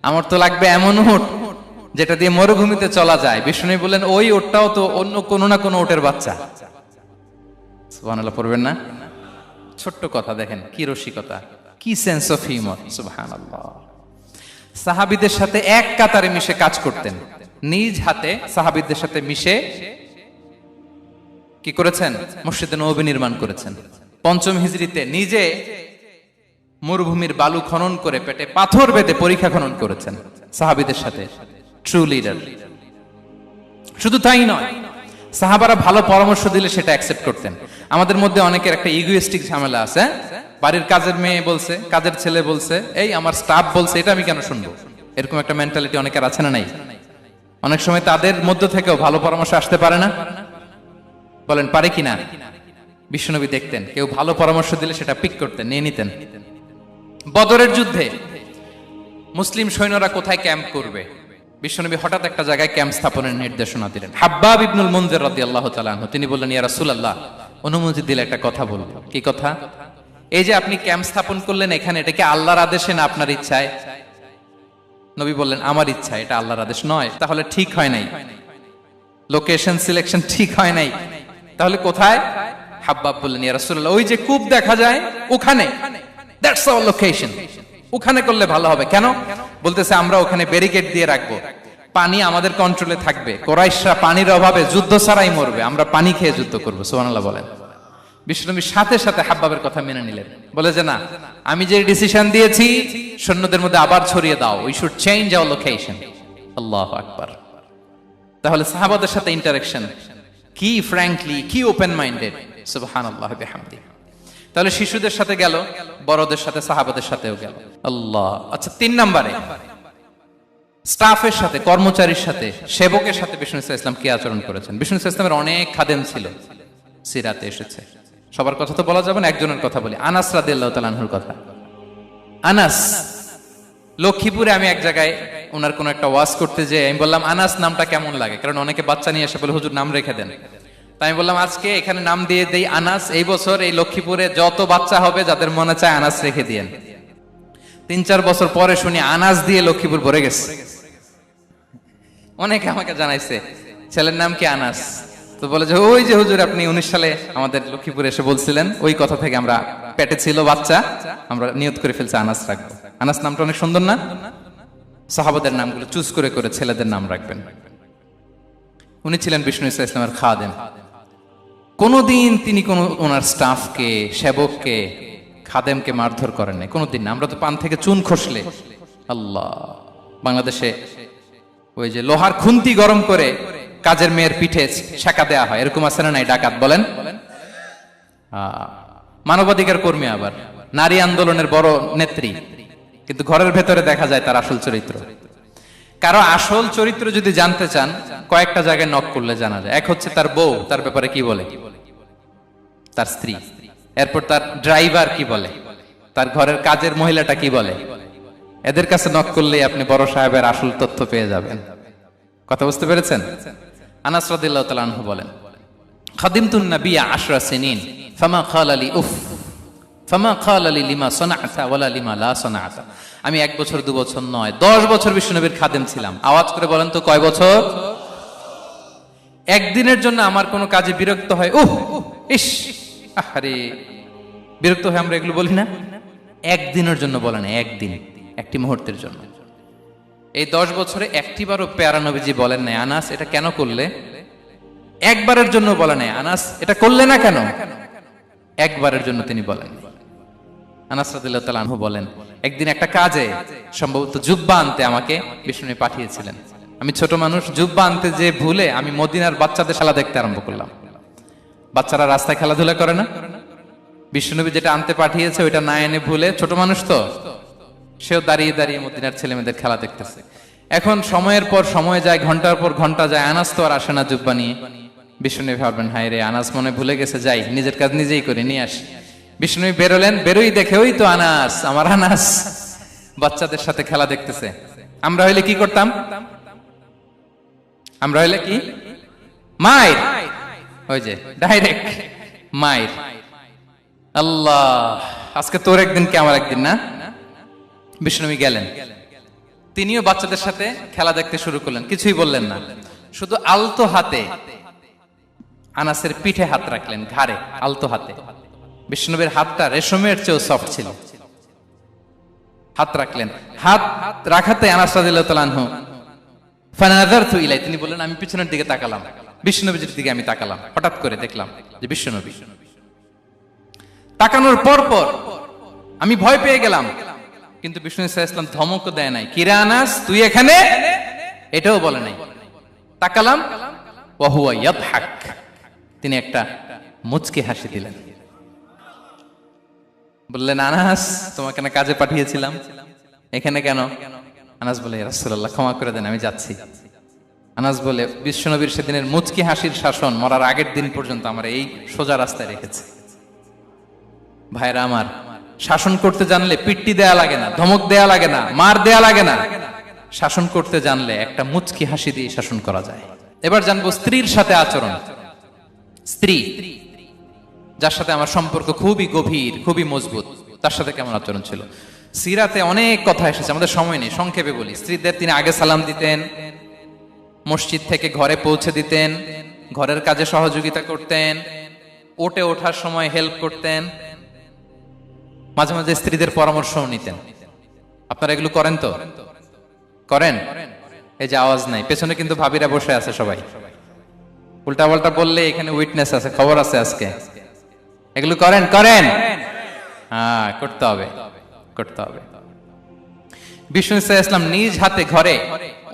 আমার তো লাগবে এমন উট যেটা দিয়ে মরুভূমিতে চলা যায়। বিষ্ণু বললেন, ওই উটটাও তো অন্য কোনো না কোনো উটের বাচ্চা। সুবহানাল্লাহ পড়বেন না? ছোট্ট কথা, দেখেন কি রসিকতা, কি সেন্স অফ হিউমার। সুবহানাল্লাহ। সাহাবীদের সাথে এক কাতারে মিশে কাজ করতেন, নিজ হাতে সাহাবীদের সাথে মিশে কি করেছেন? মসজিদে নববী নির্মাণ করেছেন। পঞ্চম হিজরিতে নিজে মরুভূমির বালু খনন করে পেটে পাথর বেঁধে পরীক্ষা খনন করেছেন সাহাবীদের সাথে। True leader. শুধু তাই নয়, সাহাবারা ভালো পরামর্শ দিলে সেটা অ্যাকসেপ্ট করতেন। আমাদের মধ্যে অনেকের একটা ইগোইস্টিক ঝামেলা আছে, বাড়ির কাজের মেয়ে বলছে, কাজের ছেলে বলছে, এই আমার স্টাফ বলছে, এটা আমি কেন শুনবো? এরকম একটা মেন্টালিটি অনেকের আছে না নাই? অনেক সময় তাদের মধ্য থেকেও ভালো পরামর্শ আসতে পারে না? বলেন পারে কিনা? বিশ্বনবী দেখতেন কেউ ভালো পরামর্শ দিলে সেটা পিক করতেন, নিয়ে নিতেন। বদরের যুদ্ধে মুসলিম সৈন্যরা কোথায় ক্যাম্প করবে, বিশ্বনবী হঠাৎ একটা জায়গায় ক্যাম্প স্থাপনের নির্দেশনা দিলেন। হাব্বাব ইবনুল মুনজির রাদিয়াল্লাহু তাআলা আনহু তিনি বললেন, ইয়া রাসূলুল্লাহ, অনুমতি দিলে একটা কথা বলবো। কি কথা? এই যে আপনি ক্যাম্প স্থাপন করলেন এখানে, এটা কি আল্লাহর আদেশে না আপনার ইচ্ছায়? নবী বললেন, আমার ইচ্ছা, এটা আল্লাহর আদেশ নয়। তাহলে ঠিক হয় নাই, লোকেশন সিলেকশন ঠিক হয় নাই। তাহলে কোথায়? হাব্বাব বললেন, ইয়া রাসূলুল্লাহ, ওই যে কূপ দেখা যায় ওখানে, দ্যাটস আওয়ার লোকেশন, ওখানে করলে ভালো হবে। কেন? বলতেছে, আমরা ওখানে ব্যারিকেড দিয়ে রাখবো, পানি আমাদের কন্ট্রোলে থাকবে, কুরাইশরা পানির অভাবে যুদ্ধ ছাড়াই মরবে, আমরা পানি খেয়ে যুদ্ধ করবো। সুবহানাল্লাহ বলেন। বিশ্বনবী সাথে সাথে হাব্বাবের কথা মেনে নিলেন, বলে যে না, আমি যে ডিসিশন দিয়েছি সৈন্যদের মধ্যে আবার ছড়িয়ে দাও, we should change our location. আল্লাহু আকবার। তাহলে সাহাবাদের সাথে ইন্টারেকশন কি ফ্র্যাঙ্কলি, কি ওপেন মাইন্ডেড। সুবহানাল্লাহ বিহামদিহি। তাহলে শিশুদের সাথে গেল, বড়দের সাথে, সাহাবাদের সাথেও গেল। আল্লাহ। আচ্ছা, 3 নম্বরে স্টাফের সাথে, কর্মচারীর সাথে, সেবকের সাথে বিষ্ণু ইসলাম কি আচরণ করেছেন? বিষ্ণু ইসলামের অনেক খাদেম ছিল, সিরাতে এসেছে। সবার কথা তো বলা যাবে না, একজনের কথা বলি, আনাস রাদিয়াল্লাহু তাআলা আনহুর কথা। আনাস লক্ষ্মীপুরে, আমি এক জায়গায় ওনার কোন একটা ওয়াজ করতে যেয়ে আমি বললাম, আনাস নামটা কেমন লাগে? কারণ অনেকে বাচ্চা নিয়ে এসে বলে, হুজুর নাম রেখে দেন। তাই আমি বললাম, আজকে এখানে নাম দিয়ে দেই আনাস। এই বছর এই লক্ষ্মীপুরে যত বাচ্চা হবে যাদের মনে চায় আনাস রেখে দিয়েন। 3-4 বছর পরে শুনি আনাস দিয়ে লক্ষ্মীপুর ভরে গেছে। অনেকে আমাকে জানাইছে ছেলের নাম কি আনাস। তো বলে যে, ওই যে হুজুর আপনি 19 সালে আমাদের লক্ষ্মীপুরে এসে বলছিলেন, ওই কথা থেকে আমরা, পেটে ছিল বাচ্চা, আমরা নিয়ত করে ফেলছি আনাস রাখবো। আনাস নামটা অনেক সুন্দর না? সাহাবাদের নামগুলো চুজ করে করে ছেলেদের নাম রাখবেন। উনি ছিলেন বিষ্ণু ইসলামের খাদেম। কোনদিন তিনি কোন ওনার স্টাফকে, সেবককে, খাদেমকে মারধর করেন নাই, কোনদিন না। আমরা তো পান থেকে চুন খসলে, আল্লাহ, বাংলাদেশে ওই যে লোহার খুন্তি গরম করে কাজের মেয়ের পিঠে ছেঁকা দেয়া হয়, এরকম আছে না নাই? ডাকাত বলেন। মানবাধিকার কর্মী, আবার নারী আন্দোলনের বড় নেত্রী, কিন্তু ঘরের ভেতরে দেখা যায় তার আসল চরিত্র। কারো আসল চরিত্র যদি জানতে চান, কয়েকটা জায়গায় নক করলে জানা যায়। এক হচ্ছে তার বউ, তার ব্যাপারে কি বলে, তার স্ত্রী। এরপর তার ড্রাইভার কি বলে, তার ঘরের কাজের মহিলাটা কি বলে। এদের কাছে নক করলেই আপনি বড় সাহেবের আসল তথ্য পেয়ে যাবেন। কথা বুঝতে পেরেছেন? আনাস রাদিয়াল্লাহু তাআলা আনহু বলেন, খাদিমতুন নবিয়্যা 10 সিনিন ফামা ক্বালা লি উফ ফামা ক্বালা লি লিমা সানা'তা ওয়ালা লিমা লা সানা'তা। আমি 1 বছর 2 বছর নয়, 10 বছর বিশ্বনবীর খাদেম ছিলাম। আওয়াজ করে বলেন তো, কয় বছর? একদিনের জন্য আমার কোনো কাজে বিরক্ত হয়, উহ ইস আরে, বিরক্ত হয়ে আমরা এগুলো বলি না? একদিনের জন্য বলে না, একদিন, একটি মুহূর্তের জন্য। এই 10 বছরে একটিবারও পেয়ারা নবীজি বলেন নাই, আনাস এটা কেন করলে? একবারের জন্য বলে নাই, আনাস এটা করলে না কেন? একবারের জন্য তিনি বলেন। আনাস রাদিয়াল্লাহু তাআলা আনহু বলেন, একদিন একটা কাজে, সম্ভবত জুব্বা আনতে আমাকে বিষ্ণু পাঠিয়েছিলেন। আমি ছোট মানুষ, জুব্বা আনতে যে ভুলে আমি মদিনার বাচ্চাদের খেলা দেখতে আরম্ভ করলাম। বাচ্চারা রাস্তায় খেলাধুলা করে না? বিশ্বনবী যেটা আনতে পাঠিয়েছে ওইটা না এনে ভুলে, ছোট মানুষ তো, সেও দাঁড়িয়ে দাঁড়িয়ে মদিনার ছেলেমেয়েদের খেলা দেখতেছে। এখন সময়ের পর সময় যায়, ঘন্টার পর ঘন্টা যায়, আনাস তো আর আসে না জুব্বা নিয়ে। বিশ্বনবী ভাববেন, হায় রে, আনাস মনে ভুলে গেছে, যাই নিজের কাজ নিজেই করে নিয়ে আসি। বিষ্ণু বেরোলেন, বেরোই দেখে ওই তো আনাস, আমার আনাস বাচ্চাদের সাথে খেলা দেখতেছে। আমরা হইলে কি করতাম? আমরা হইলে কি? মাইর, ওই যে ডাইরেক্ট মাইর। আল্লাহ, আজকে তোর একদিন কি আমার একদিন না। বিষ্ণু গেলেন, তিনিও বাচ্চাদের সাথে খেলা দেখতে শুরু করলেন, কিছুই বললেন না, শুধু আলতো হাতে আনাসের পিঠে হাত রাখলেন, ঘাড়ে আলতো হাতে। বিষ্ণুবীর হাতটা রেশমের চেয়েও সফট ছিল। হাত রাখলেন, হাত রাখাতে আনাস রাদিয়াল্লাহু তাআলা আনহু ফানাযারতু ইলাই, তিনি বললেন আমি পিছনের দিকে তাকালাম, বিষ্ণুবীর দিকে আমি তাকালাম, হঠাৎ করে দেখলাম যে বিষ্ণুনবী। তাকানোর পর পর আমি ভয় পেয়ে গেলাম, কিন্তু বিষ্ণু সাল্লাল্লাহু আলাইহি ওয়াসাল্লাম ধমক দেয় নাই, কিরে আনাস তুই এখানে, এটাও বলে নাই। তাকালাম, ওয়া হুয়া ইয়াদহাক, তিনি একটা মুচকি হাসি দিলেন। বললেন আনাস তোমাকে না কাজে পাঠিয়েছিলাম, এখানে কেন? আনাস বলে ইয়া রাসূলুল্লাহ ক্ষমা করে দেন, আমি যাচ্ছি। আনাস বলে বিশ্বনবীর সেদিনের মুচকি হাসির শাসন মরার আগের দিন পর্যন্ত আমার এই সোজা রাস্তায় রেখেছে। ভাইরা আমার, শাসন করতে জানলে পিট্টি দেয়া লাগে না, ধমক দেয়া লাগে না, মার দেয়া লাগে না। শাসন করতে জানলে একটা মুচকি হাসি দিয়ে শাসন করা যায়। এবার জানবো স্ত্রীর সাথে আচরণ। স্ত্রী যার সাথে আমার সম্পর্ক খুবই গভীর, খুবই মজবুত, তার সাথে কেমন আচরণ ছিল। সিরাতে অনেক কথা এসেছে, আমাদের সময় নেই, সংক্ষেপে বলি। স্ত্রীদের তিনি আগে সালাম দিতেন, মসজিদ থেকে ঘরে পৌঁছে দিতেন, ঘরের কাজে সহযোগিতা করতেন, ওটে ওঠার সময় হেল্প করতেন, মাঝে মাঝে স্ত্রীদের পরামর্শও নিতেন। আপনারা এগুলো করেন তো? করেন? এই যে আওয়াজ নাই, পেছনে কিন্তু ভাবিরা বসে আছে সবাই। উল্টা পাল্টা বললে এখানে উইটনেস আছে, খবর আছে আজকে। এগুলো করেন? করেন? হ্যাঁ, করতে হবে, করতে হবে। বিষ্ণু সাল্লাল্লাহু আলাইহি ওয়াসাল্লাম নিজ হাতে ঘরে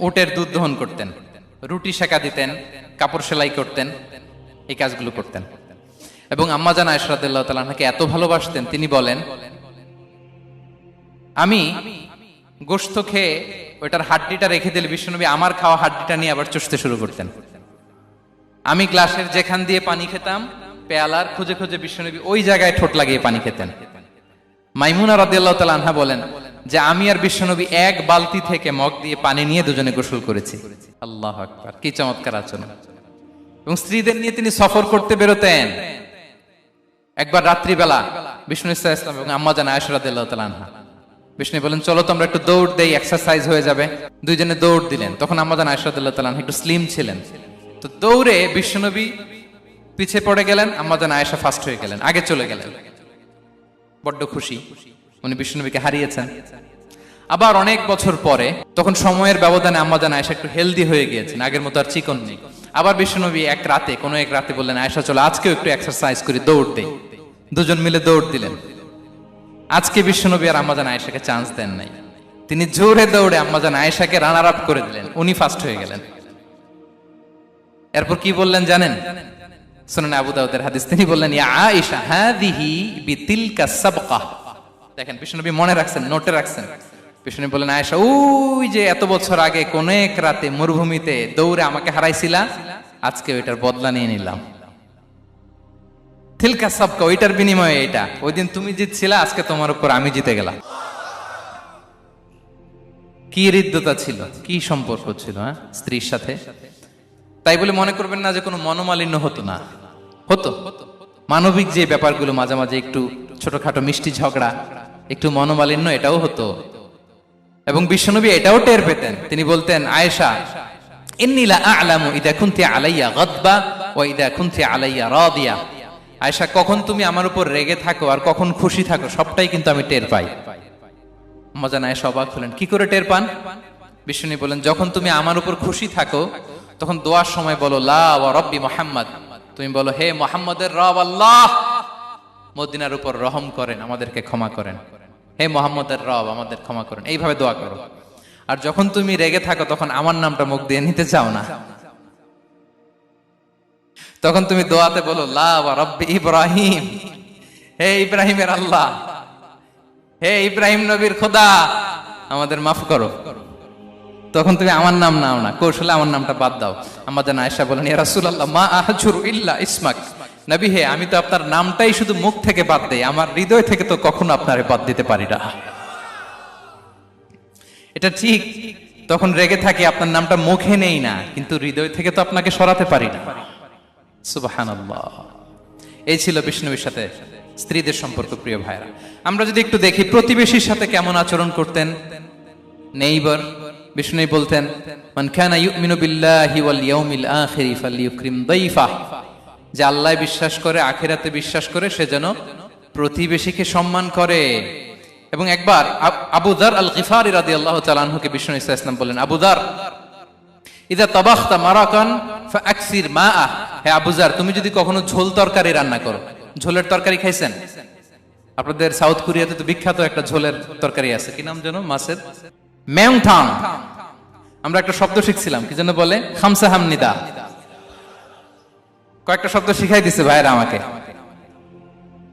উটের দুধ দহন করতেন, রুটি সেকা দিতেন, কাপড় সেলাই করতেন, এই কাজগুলো করতেন। এবং আম্মা জান আয়েশা রাদিয়াল্লাহু তাআলা আনহাকে এত ভালোবাসতেন, তিনি বলেন আমি গোশত খেয়ে ওইটার হাড্ডিটা রেখে দিলে বিশ্বনবী আমার খাওয়া হাড্ডিটা নিয়ে আবার চুষতে শুরু করতেন। আমি গ্লাসের যেখান দিয়ে পানি খেতাম, পেয়ালার খুঁজে খুঁজে বিশ্বনবী ওই জায়গায় ঠোঁট লাগিয়ে পানি খেতেন। মাইমুনা রাদিয়াল্লাহু তাআলা আনহা বলেন যে আমি আর বিশ্বনবী এক বালতি থেকে মগ দিয়ে পানি নিয়ে দুজনে গোসল করেছি। আল্লাহু আকবার, কি চমৎকার আচরণ। এবং স্ত্রীদের নিয়ে তিনি সফর করতে বেরোতেন। একবার রাত্রিবেলা বিষ্ণু সাল্লাল্লাহু আলাইহি ওয়াসাল্লাম এবং আম্মা জান আয়েশা রাদিয়াল্লাহু তাআলা আনহা, বিষ্ণু বলেন চলো তো আমরা একটু দৌড় দেই, এক্সারসাইজ হয়ে যাবে। দুইজনে দৌড় দিলেন। তখন আম্মা জান আয়েশা রাদিয়াল্লাহু তাআলা আনহা একটু স্লিম ছিলেন, তো দৌড়ে বিশ্বনবী পিছে পড়ে গেলেন, আম্মা জান আয়েশা ফার্স্ট হয়ে গেলেন, আগে চলে গেলেন। বড্ড খুশি, উনি বিশ্বনবীকে হারিয়েছেন। আবার অনেক বছর পরে, তখন সময়ের ব্যবধানে আম্মা জান আয়েশা একটু হেলদি হয়ে গিয়েছেন, আগের মতো আর চিকন নেই। আবার বিশ্বনবী এক রাতে বললেন আয়েশা চলো আজকেও একটু এক্সারসাইজ করি, দৌড় দেই। দুজন মিলে দৌড় দিলেন। আজকে বিশ্বনবী আর আম্মা জান আয়েশাকে চান্স দেন নাই, তিনি জোরে দৌড়ে আম্মা জান আয়েশাকে রানার আপ করে দিলেন, উনি ফার্স্ট হয়ে গেলেন। এরপর কি বললেন জানেন? সুনান আবু দাউদের হাদিস, তিনি বললেন ইয়া আয়েশা হাদিহি বিতিলকা সাবকা। দেখেন বিশ্বনবী মনে রাখছেন, নোটে রাখছেন। বিশ্বনবী বললেন আয়েশা ওই যে এত বছর আগে কোন এক রাতে মরুভূমিতে দৌড়ে আমাকে হারাইছিলা, আজকে ওইটার বদলা নিয়ে নিলাম। তিলকা সাবকা, ওইটার বিনিময়ে এটা। ওই দিন তুমি জিতছিলা, আজকে তোমার উপর আমি জিতে গেলাম। কি হৃদ্যতা ছিল, কি সম্পর্ক ছিল স্ত্রীর সাথে। তাই বলে মনে করবেন না যে কোনো মনোমালিন্য হতো না, হতো। মানবিক যে ব্যাপারগুলো মাঝে মাঝে একটু ছোটখাটো মিষ্টি ঝগড়া, একটু মনোমালিন্য, এটাও হতো। এবং বিশ্বনবী এটাও টের পেতেন। তিনি বলতেন আয়েশা ইন্নী লা আ'লামু ইযা কুনতি আলাইয়া গাদবা ওয়া ইযা কুনতি আলাইয়া রাদিয়া। আয়েশা কখন তুমি আমার উপর রেগে থাকো আর কখন খুশি থাকো সবটাই কিন্তু আমি টের পাই। আম্মা জান আয়েশা অবাক হলেন, কি করে টের পান? বিশ্বনবী বলেন যখন তুমি আমার উপর খুশি থাকো তখন দোয়ার সময় বলো লা ওয়া রাব্বি মুহাম্মদ, তুমি বলো হে মুহাম্মদের রব আল্লাহ, মদিনার উপর রহম করেন, আমাদেরকে ক্ষমা করেন। হে মুহাম্মদের রব, আমাদের ক্ষমা করেন, এইভাবে দোয়া করো। আর যখন তুমি রেগে থাকো তখন আমার নামটা মুখ দিয়ে নিতে চাও না, তখন তুমি দোয়াতে বলো লা ওয়া রাব্বি ইব্রাহিম, হে ইব্রাহিমের আল্লাহ, হে ইব্রাহিম নবীর খোদা, আমাদের মাফ করো। তখন তুমি আমার নাম নাও না, কৌশলে আমার নামটা বাদ দাও। আম্মা জান আয়েশা বলেন ইয়া রাসূলুল্লাহ মা আহজুরু ইল্লা ইসমাক, নবী হে, আমি তো আপনার নামটাই শুধু মুখ থেকে বাদ দেই, আমার হৃদয় থেকে তো কখনো আপনারে বাদ দিতে পারি না। এটা ঠিক, তখন রেগে থাকি, আপনার নামটা মুখে নেই না, কিন্তু হৃদয় থেকে তো আপনাকে সরাতে পারি না। সুবহানাল্লাহ। এই ছিল বিষ্ণুবীর সাথে স্ত্রীদের সম্পর্ক। প্রিয় ভাইরা, আমরা যদি একটু দেখি প্রতিবেশীর সাথে কেমন আচরণ করতেন নেইবার। বিষ্ণু বলতেন, মান কানা ইউমিনু বিল্লাহি ওয়াল ইয়াউমিল আখিরি ফালইউকরিম দাইফা, যে আল্লাহ বিশ্বাস করে, আখিরাতে বিশ্বাস করে, সে যেন প্রতিবেশীকে সম্মান করে। এবং একবার আবু যার আল গিফারি রাদিয়াল্লাহু তাআলা আনহুকে বিষ্ণু ইসা ইসলাম বললেন, আবু যার, ইদা তাবাখতা মারাকান ফাআকসির মাআ, হে আবু যার, তুমি যদি কখনো ঝোল তরকারি রান্না করো, ঝোলের তরকারি খাইছেন? আপনাদের সাউথ কোরিয়াতে তো বিখ্যাত একটা ঝোলের তরকারি আছে, কি নাম যেন, মাছের মেংথাং। আমরা একটা শব্দ শিখছিলাম, কি যেন বলে, খামসা হামনিদা। কয়েকটা শব্দ শিখাই দিছে ভাইরা আমাকে।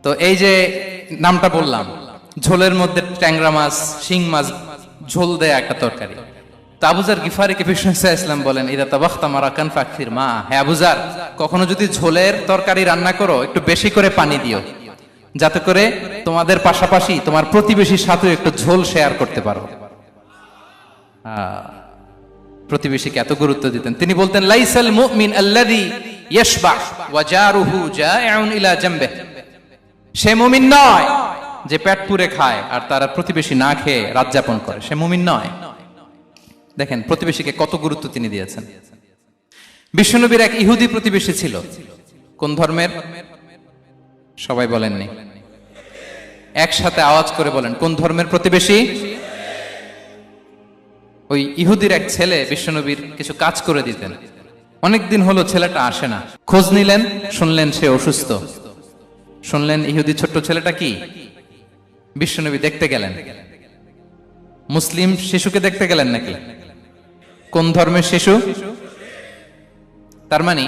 তো এই যে নামটা বললাম, ঝোলের মধ্যে ট্যাংরা মাছ, শিং মাছ ঝোল দেয়া একটা তরকারি। তো আবু যার গিফারিকে বিষ্ণু ইসলাম বলেন, ইদা তাবাখতা মারাকান ফাকসির মা, হে আবু যার, কখনো যদি ঝোলের তরকারি রান্না করো, একটু বেশি করে পানি দিও, যাতে করে তোমাদের পাশাপাশি তোমার প্রতিবেশীর সাথে একটু ঝোল শেয়ার করতে পারো। প্রতিবেশীকে এত গুরুত্ব দিতেন। তিনি বলতেন, লাইসাল মুমিন আল্লাযী ইয়াশবা ওয়া জারুহু জাইউন ইলা জামবিহি, সে মুমিন নয় যে পেট পুরে খায় আর তার প্রতিবেশী না খেয়ে রাত যাপন করে, সে মুমিন নয়। দেখেন প্রতিবেশীকে কত গুরুত্ব তিনি দিয়েছেন। বিশ্বনবীর এক ইহুদি প্রতিবেশী ছিল। কোন ধর্মের? সবাই বলেননি, একসাথে আওয়াজ করে বলেন, কোন ধর্মের প্রতিবেশী? ওই ইহুদির এক ছেলে বিশ্বনবীর কিছু কাজ করে দিতেন। অনেকদিন হলো ছেলেটা আসে না। খোঁজ নিলেন, শুনলেন সে অসুস্থ। শুনলেন ইহুদি ছোট্ট ছেলেটা কি, বিশ্বনবী দেখতে গেলেন। মুসলিম শিশুকে দেখতে গেলেন নাকি? কোন ধর্মের শিশু? তার মানে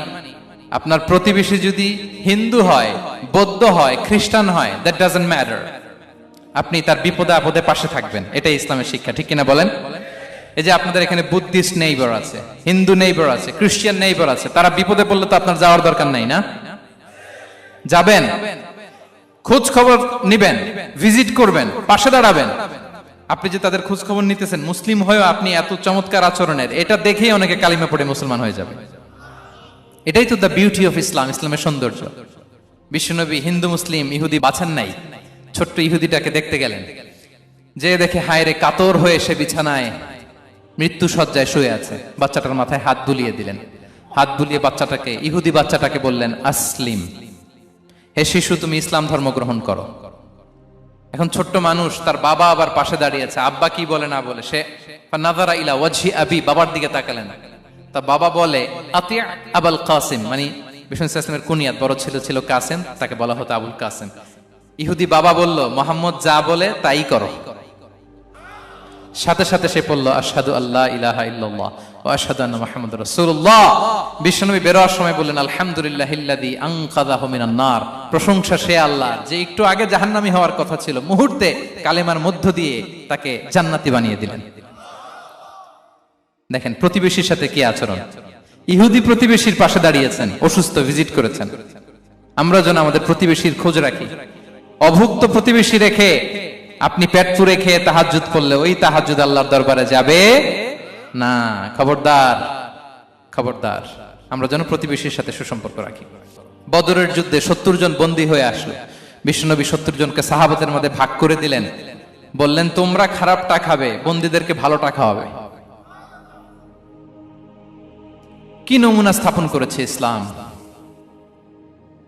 আপনার প্রতিবেশী যদি হিন্দু হয়, বৌদ্ধ হয়, খ্রিস্টান হয়, দ্যাট ডাজন্ট ম্যাটার, আপনি তার বিপদে আপদে পাশে থাকবেন। এটাই ইসলামের শিক্ষা, ঠিক কিনা বলেন? এই যে আপনাদের এখানে বুদ্ধিস্ট নেইবার আছে, হিন্দু নেইবার আছে, খ্রিস্টান নেইবার আছে, তারা বিপদে পড়লে তো আপনার যাওয়ার দরকার নাই না? যাবেন, খোঁজ খবর নিবেন, ভিজিট করবেন, পাশে দাঁড়াবেন। আপনি যে তাদের খোঁজ খবর নিতেছেন, মুসলিম হয়েও আপনি এত চমৎকার আচরণের, এটা দেখেই অনেকে কালিমা পড়ে মুসলমান হয়ে যাবে। এটাই তো দ্য বিউটি অফ ইসলাম, ইসলামের সৌন্দর্য। বিশ্বনবী হিন্দু মুসলিম ইহুদি বাছেন নাই, ছোট্ট ইহুদিটাকে দেখতে গেলেন। যে দেখে হায় রে, কাতর হয়ে সে বিছানায় মৃত্যু শয্যায় শুয়ে আছে। বাচ্চাটার মাথায় হাত বুলিয়ে দিলেন। হাত বুলিয়ে বাচ্চাটাকে, ইহুদি বাচ্চাটাকে বললেন, আসলিম, হে শিশু, তুমি ইসলাম ধর্ম গ্রহণ করো। এখন ছোট্ট মানুষ, তার বাবা আবার পাশে দাঁড়িয়ে আছে, আব্বা কি বলে না বলে, সে নাযারা ইলা ওয়াজহি আবি, বাবার দিকে তাকালেন। তা বাবা বলে, আতি আবুল কাসিম, মানে বিষ্ণু ইসলামের কুনিয়াত, বড় ছেলে ছিল কাসিম, তাকে বলা হতো আবুল কাসিম। ইহুদি বাবা বলল, মোহাম্মদ যা বলে তাই করো। সাথে সাথে সে পড়ল, আশহাদু আল্লাহ ইলাহা ইল্লাল্লাহ ওয়া আশহাদু আন্না মুহাম্মাদুর রাসূলুল্লাহ। বিশ্বনবী বেরোয়ার সময় বললেন, আলহামদুলিল্লাহিল্লাযী আনকাযাহু মিনান নার, প্রশংসা সে আল্লাহর যে একটু আগে জাহান্নামী হওয়ার কথা ছিল, মুহূর্তে কালেমার মধ্য দিয়ে তাকে জান্নাতি বানিয়ে দিলেন। দেখেন প্রতিবেশীর সাথে কি আচরণ। ইহুদি প্রতিবেশীর পাশে দাঁড়িয়েছেন, অসুস্থ, ভিজিট করেছেন। আমরা যেন আমাদের প্রতিবেশীর খোঁজ রাখি। অভুক্ত প্রতিবেশী রেখে আপনি পেট পুরে খেয়ে তাহাজ্জুদ পড়লে ওই তাহাজ্জুদ আল্লাহর দরবারে যাবে না। খবরদার, খবরদার, আমরা যেন প্রতিবেশীর সাথে সুসম্পর্ক রাখি। বদরের যুদ্ধে 70 জন বন্দী হয়ে আসলো। বিশ্বনবী 70 জনকে সাহাবাদের মধ্যে ভাগ করে দিলেন, বললেন, তোমরা খারাপটা খাবে, বন্দীদেরকে ভালোটা খাওয়াবে। কি নমুনা স্থাপন করেছে ইসলাম।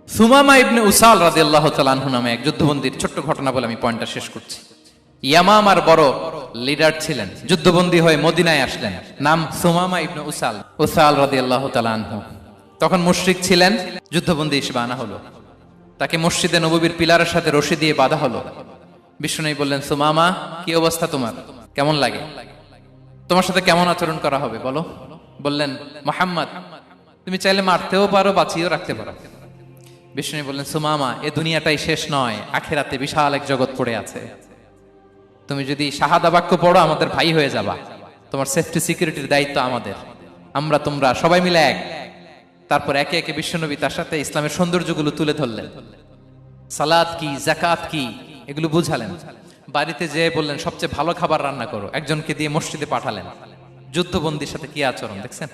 সুমামা ইবনে উসাল রাদিয়াল্লাহু তাআলা আনহু নামে এক যুদ্ধবন্দীর ছোট্ট ঘটনা বলে আমি পয়েন্টটা শেষ করছি। ইয়ামামার বড় লিডার ছিলেন, যুদ্ধবন্দী হয়ে মদিনায় আসলেন, নাম সুমামা ইবনে উসাল, উসাল রাদিয়াল্লাহু তাআলা আনহু। তখন মুশরিক ছিলেন, যুদ্ধবন্দী হিসেবে আনা হলো। তাকে মসজিদে নববীর পিলারের সাথে রশি দিয়ে বাঁধা হলো। বিষ্ণু বললেন, সুমামা, কি অবস্থা তোমার, কেমন লাগে, তোমার সাথে কেমন আচরণ করা হবে বলো। বললেন, মুহাম্মদ, তুমি চাইলে মারতেও পারো, বাঁচিয়েও রাখতে পারো। বিষ্ণু বললেন, সুমামা, এ দুনিয়াটাই শেষ নয়, আখিরাতে বিশাল এক জগৎ পড়ে আছে। তুমি যদি শাহাদা বাক্য পড়ো, আমাদের ভাই হয়ে যাবা। তোমার সেফটি সিকিউরিটির দায়িত্ব আমাদের। আমরা তোমরা সবাই মিলে এক। তারপর একে একে বিশ্বনবী তার সাথে ইসলামের সৌন্দর্যগুলো তুলে ধরলেন, সালাত কি, জাকাত কি, এগুলো বুঝালেন। বাড়িতে যেয়ে বললেন সবচেয়ে ভালো খাবার রান্না করো, একজনকে দিয়ে মসজিদে পাঠালেন। যুদ্ধবন্দীর সাথে কি আচরণ দেখছেন।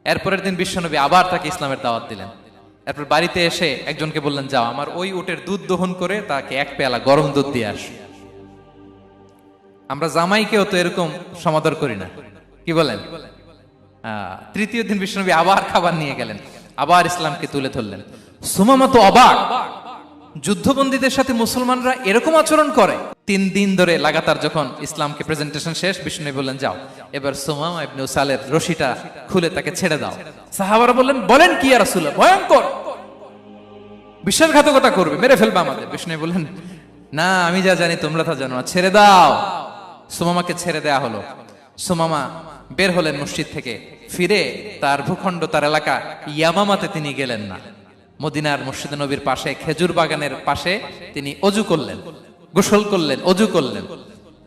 এরপরের দিন বিশ্বনবী আবার তাকে ইসলামের দাওয়াত দিলেন। এরপর বাড়িতে এসে একজনকে বললেন, যাও আমার ওই উটের দুধ দহন করে তাকে এক পেয়ালা গরম দুধ দিয়ে আস। আমরা জামাইকেও তো এরকম সমাদর করি না, কি বলেন? তৃতীয় দিন বিশ্বনবী আবার খাবার নিয়ে গেলেন, আবার ইসলামকে তুলে ধরলেন। সুমামা তো অবাক, যুদ্ধবন্দীদের সাথে মুসলমানরা এরকম আচরণ করে। 3 দিন ধরে লাগাতার যখন ইসলামকে প্রেজেন্টেশন শেষ, বিষ্ণু বললেন, যাও এবার সুমামা ইবনে উসালের রশিটা খুলে তাকে ছেড়ে দাও। সাহাবারা বললেন, বলেন কি ইয়া রাসূলুল্লাহ, ভয়ঙ্কর, বিশ্বাসঘাতকতা করবে, মেরে ফেলবে আমাদের। বিষ্ণু বললেন, না, আমি যা জানি তোমরা তা জানো না, ছেড়ে দাও। সুমামাকে ছেড়ে দেয়া হলো। সুমামা বের হলেন মসজিদ থেকে, ফিরে তার ভূখণ্ড, তার এলাকা ইয়ামামাতে তিনি গেলেন না। মদিনার মসজিদে নবীর পাশে খেজুর বাগানের পাশে তিনি অজু করলেন, গোসল করলেন, অজু করলেন।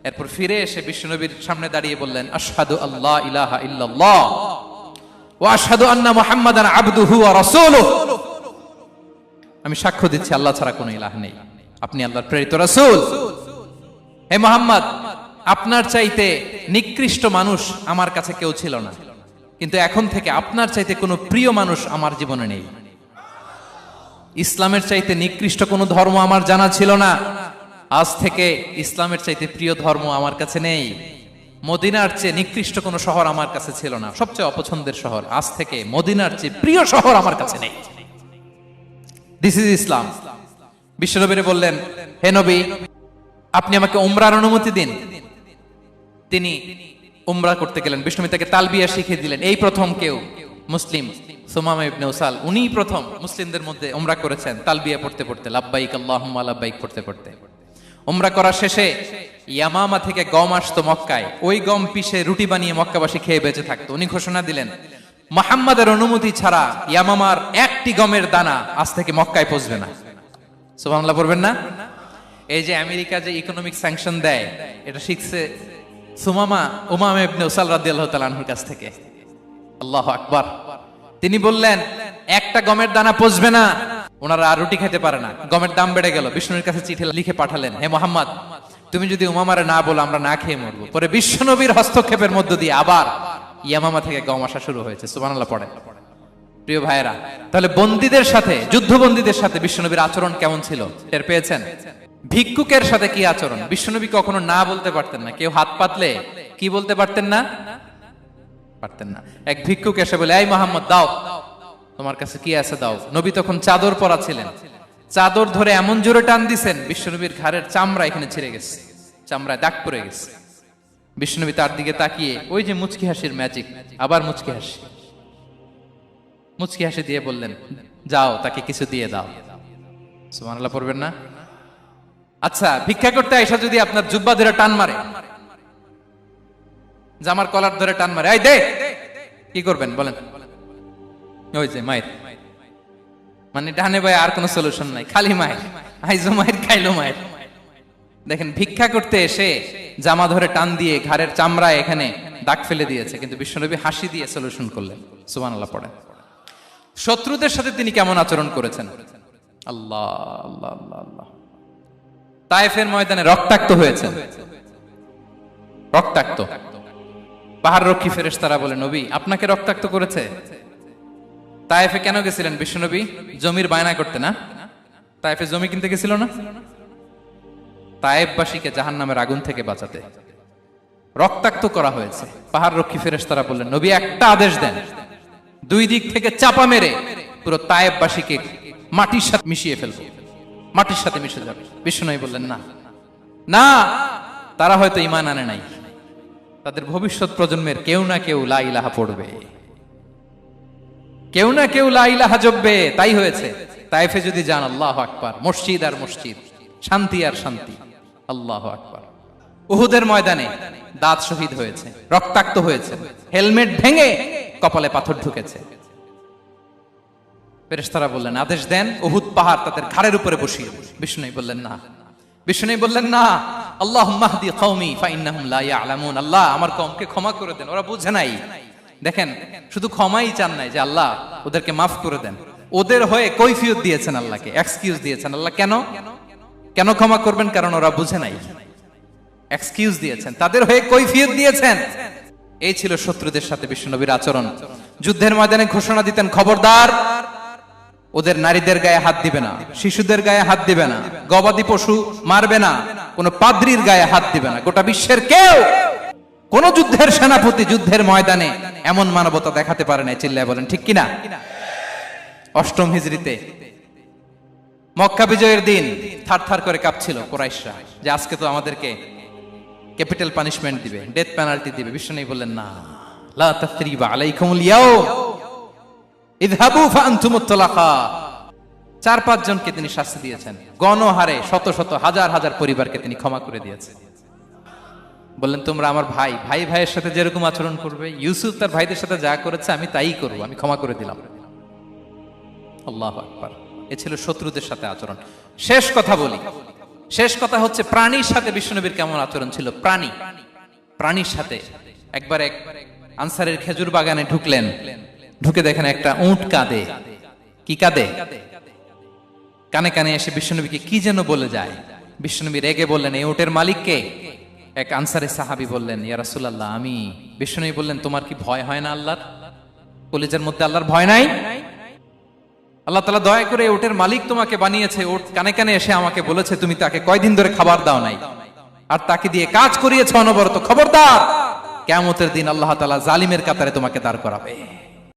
এরপর ফিরে এসে বিশ্বনবীর সামনে দাঁড়িয়ে বললেন, আশহাদু আল্লা ইলাহা ইল্লাল্লাহ ওয়া আশহাদু আন্না মুহাম্মাদান আবদুহু ওয়া রাসূলুহু। আমি সাক্ষ্য দিচ্ছি আল্লাহ ছাড়া কোনো ইলাহ নেই, আপনি আল্লাহর প্রেরিত রাসূল। হে মুহাম্মদ, আপনার চাইতে নিকৃষ্ট মানুষ আমার কাছে কেউ ছিল না, কিন্তু এখন থেকে আপনার চাইতে কোনো প্রিয় মানুষ আমার জীবনে নেই। ইসলামের চাইতে নিকৃষ্ট কোনো ধর্ম আমার জানা ছিল না, আজ থেকে ইসলামের চাইতে প্রিয় ধর্ম আমার কাছে নেই। মদিনার চেয়ে নিকৃষ্ট কোনো শহর আমার কাছে ছিল না, সবচেয়ে অপছন্দের শহর, আজ থেকে মদিনার চেয়ে প্রিয় শহর আমার কাছে নেই। দিস ইজ ইসলাম। বিশ্বনবী বললেন, হে নবী, আপনি আমাকে উমরার অনুমতি দিন। তিনি উমরা করতে গেলেন। বিষ্ণু তাকে তালবিয়া শিখিয়ে দিলেন। এই প্রথম কেউ মুসলিম, সুমামা ইবনে উসাল, উনি প্রথম মুসলিমদের মধ্যে উমরা করেছেন তালবিয়া পড়তে পড়তে, লাব্বাইক আল্লাহুম্মা লাব্বাইক পড়তে পড়তে। উমরা করা শেষে ইয়ামামা থেকে গম আসতো মক্কায়, ওই গম পিষে রুটি বানিয়ে মক্কাবাসী খেয়ে বেঁচে থাকতো। উনি ঘোষণা দিলেন, মুহাম্মাদের অনুমতি ছাড়া ইয়ামামার একটি গমের দানা আজ থেকে মক্কায় পৌঁছবে না। সুবহানাল্লাহ পড়বেন না? এই যে আমেরিকা যে ইকোনমিক স্যাংশন দেয়, এটা শিখছে সুমামা উমামা ইবনে উসাল রাদিয়াল্লাহু তাআলা আনহুর কাছ থেকে। আল্লাহু আকবার। তিনি বললেন, একটা গমের দানা পচবে না, ওনারা আর রুটি খেতে পারে না। গমের দাম বেড়ে গেল। বিষ্ণুর কাছে চিঠি লিখে পাঠালেন, হে মুহাম্মদ, তুমি যদি উমামারে না বলো আমরা না খেয়ে মরবো। পরে বিশ্বনবীর হস্তক্ষেপের মধ্য দিয়ে আবার ইয়ামামা থেকে গম আসা শুরু হয়েছে। সুবহানাল্লাহ পড়ে। প্রিয় ভাইয়েরা, তাহলে বন্দীদের সাথে, যুদ্ধবন্দীদের সাথে বিশ্বনবীর আচরণ কেমন ছিল টের পেয়েছেন? ভিক্ষুকের সাথে কি আচরণ? বিশ্বনবী কখনো না বলতে পারতেন না। কেউ হাত পাতলে কি বলতে পারতেন না? পারতেন না। এক ভিক্ষুক এসে বলে, এই মুহাম্মদ, দাও, তোমার কাছে কি আছে দাও। নবী তখন চাদর পরা ছিলেন। চাদর ধরে এমন জোরে টান দিছেন, বিশ্বনবীর ঘাড়ের চামড়া এখানে ছিঁড়ে গেছে, চামড়ায় দাগ পড়ে গেছে। বিশ্বনবী তার দিকে তাকিয়ে, ওই যে মুচকি হাসির ম্যাজিক, আবার মুচকি হাসি, মুচকি হাসি দিয়ে বললেন, যাও তাকে কিছু দিয়ে দাও। সুবহানাল্লাহ পড়বেন না? আচ্ছা, ভিক্ষা করতে আইসা যদি আপনার জুব্বা ধরে টান মারে, জামার কলার ধরে টান মারে, এই দে, কি করবেন বলেন? ওই যে মায়ের, মানে ডানে বায়ে আর কোনো সলিউশন নাই, খালি মায়ের, আইজো মায়ের, খাইলো মায়ের। দেখেন, ভিক্ষা করতে এসে জামা ধরে টান দিয়ে ঘাড়ের চামড়ায় এখানে দাগ ফেলে দিয়েছে, কিন্তু বিশ্বনবী হাসি দিয়ে সলিউশন করলেন। সুবহানাল্লাহ পড়ে। শত্রুদের সাথে তিনি কেমন আচরণ করেছেন? আল্লাহ আল্লাহ আল্লাহ আল্লাহ। তায়েফের ময়দানে রক্তাক্ত হয়েছেন, রক্তাক্ত। পাহাড় রক্ষী ফেরেশতারা বলে, নবী আপনাকে রক্তাক্ত করেছে? তায়েফে কেন গেছিলেন বিশ্বনবী? জমির বায়না করতে না? তায়েফে জমি কিনতে গেছিল না? তায়েফবাসীকে জাহান্নামের আগুন থেকে বাঁচাতে রক্তাক্ত করা হয়েছে। পাহাড় রক্ষী ফেরেশতারা বললেন, নবী একটা আদেশ দেন, দুই দিক থেকে চাপা মেরে পুরো তায়েফবাসীকে মাটির সাথে মিশিয়ে ফেলবো, মাটির সাথে মিশে যাবে। বিশ্বনবী বললেন, না না, তারা হয়তো ঈমান আনে নাই, তাদের ভবিষ্যৎ প্রজন্মের কেউ না কেউ লা ইলাহা পড়বে, কেউ না কেউ লা ইলাহা জপবে। তাই হয়েছে। তায়েফে যদি যান, আল্লাহু আকবার, মসজিদ আর মসজিদ, শান্তি আর শান্তি। আল্লাহু আকবার। উহুদের ময়দানে দাঁত শহীদ হয়েছে, রক্তাক্ত হয়েছে, হেলমেট ভেঙে কপালে পাথর ঢুকেছে। ফেরেশতারা বললেন, আদেশ দেন, উহুদ পাহাড় তাদের ঘাড়ের উপরে বসিয়ে। বিষ্ণু বললেন, না। বিষ্ণু বললেন, না, আল্লাহুম্মা হদি কওমি ফাইন্নাহুম লা ইয়ালামুন। আল্লাহ আমার কওমকে ক্ষমা করে দেন, ওরা বুঝে নাই। দেখেন, শুধু ক্ষমাই চান নাই যে আল্লাহ ওদেরকে মাফ করে দেন, ওদের হয়ে কৈফিয়ত দিয়েছেন আল্লাহকে, এক্সকিউজ দিয়েছেন। আল্লাহ কেন কেন ক্ষমা করবেন? কারণ ওরা বুঝে নাই। এক্সকিউজ দিয়েছেন, তাদের হয়ে কৈফিয়ত দিয়েছেন। এই ছিল শত্রুদের সাথে বিশ্বনবীর আচরণ। যুদ্ধের ময়দানে ঘোষণা দিতেন, খবরদার ওদের নারীদের গায়ে হাত দিবে না, শিশুদের গায়ে হাত দিবে না, গবাদি পশু মারবে না, কোন পাদ্রীর গায়ে হাত দিবে না। গোটা বিশ্বের কেউ, কোন যুদ্ধের সেনাপতি যুদ্ধের ময়দানে এমন মানবতা দেখাতে পারে না। চিল্লায় বলেন ঠিক কিনা? অষ্টম হিজরিতে মক্কা বিজয়ের দিন থারথার করে কাঁপছিল কুরাইশরা যে আজকে তো আমাদেরকে ক্যাপিটাল পানিশমেন্ট দিবে, ডেথ পেনাল্টি দিবে। বিশ্বনবী বললেন, না, লা তাসরিবা আলাইকুমুল ইয়াউম ইযহাবু ফাআনতুমুত তুলাকা। 4-5 জনকে তিনি শাস্তি দিয়েছেন, গণহারে শত শত হাজার হাজার পরিবারকে তিনি ক্ষমা করে দিয়েছেন। বললেন, তোমরা আমার ভাই, ভাই ভাইয়ের সাথে যেরকম আচরণ করবে, ইউসুফ তার ভাইদের সাথে যা করেছে আমি তাই করব, আমি ক্ষমা করে দিলাম। আল্লাহু আকবার। এ ছিল শত্রুদের সাথে আচরণ। শেষ কথা বলি, শেষ কথা হচ্ছে প্রাণীর সাথে বিশ্বনবীর কেমন আচরণ ছিল। প্রাণীর সাথে একবার এক আনসারের খেজুর বাগানে ঢুকলেন, ঢুকে দেখেন একটা উট কাঁদে। কি কাঁদে? কানে কানে এসে বিশ্বনবীকে কি যেন বলে যায়। বিশ্বনবী রেগে বললেন, এই উটের মালিক কে? এক আনসারের সাহাবী বললেন, ইয়া রাসূলুল্লাহ আমি। বিশ্বনবী বললেন, তোমার কি ভয় হয় না আল্লাহর? কলিজার মধ্যে আল্লাহর ভয় নাই? আল্লাহ তাআলা দয়া করে উটের মালিক তোমাকে বানিয়েছে, উট কানে কানে এসে আমাকে বলেছে তুমি তাকে কয়দিন ধরে খাবার দাও নাই, আর তাকে দিয়ে কাজ করিয়েছ অনবরত। খবরদার, কিয়ামতের দিন আল্লাহ তাআলা জালিমের কাতারে তোমাকে দাঁড় করাবে।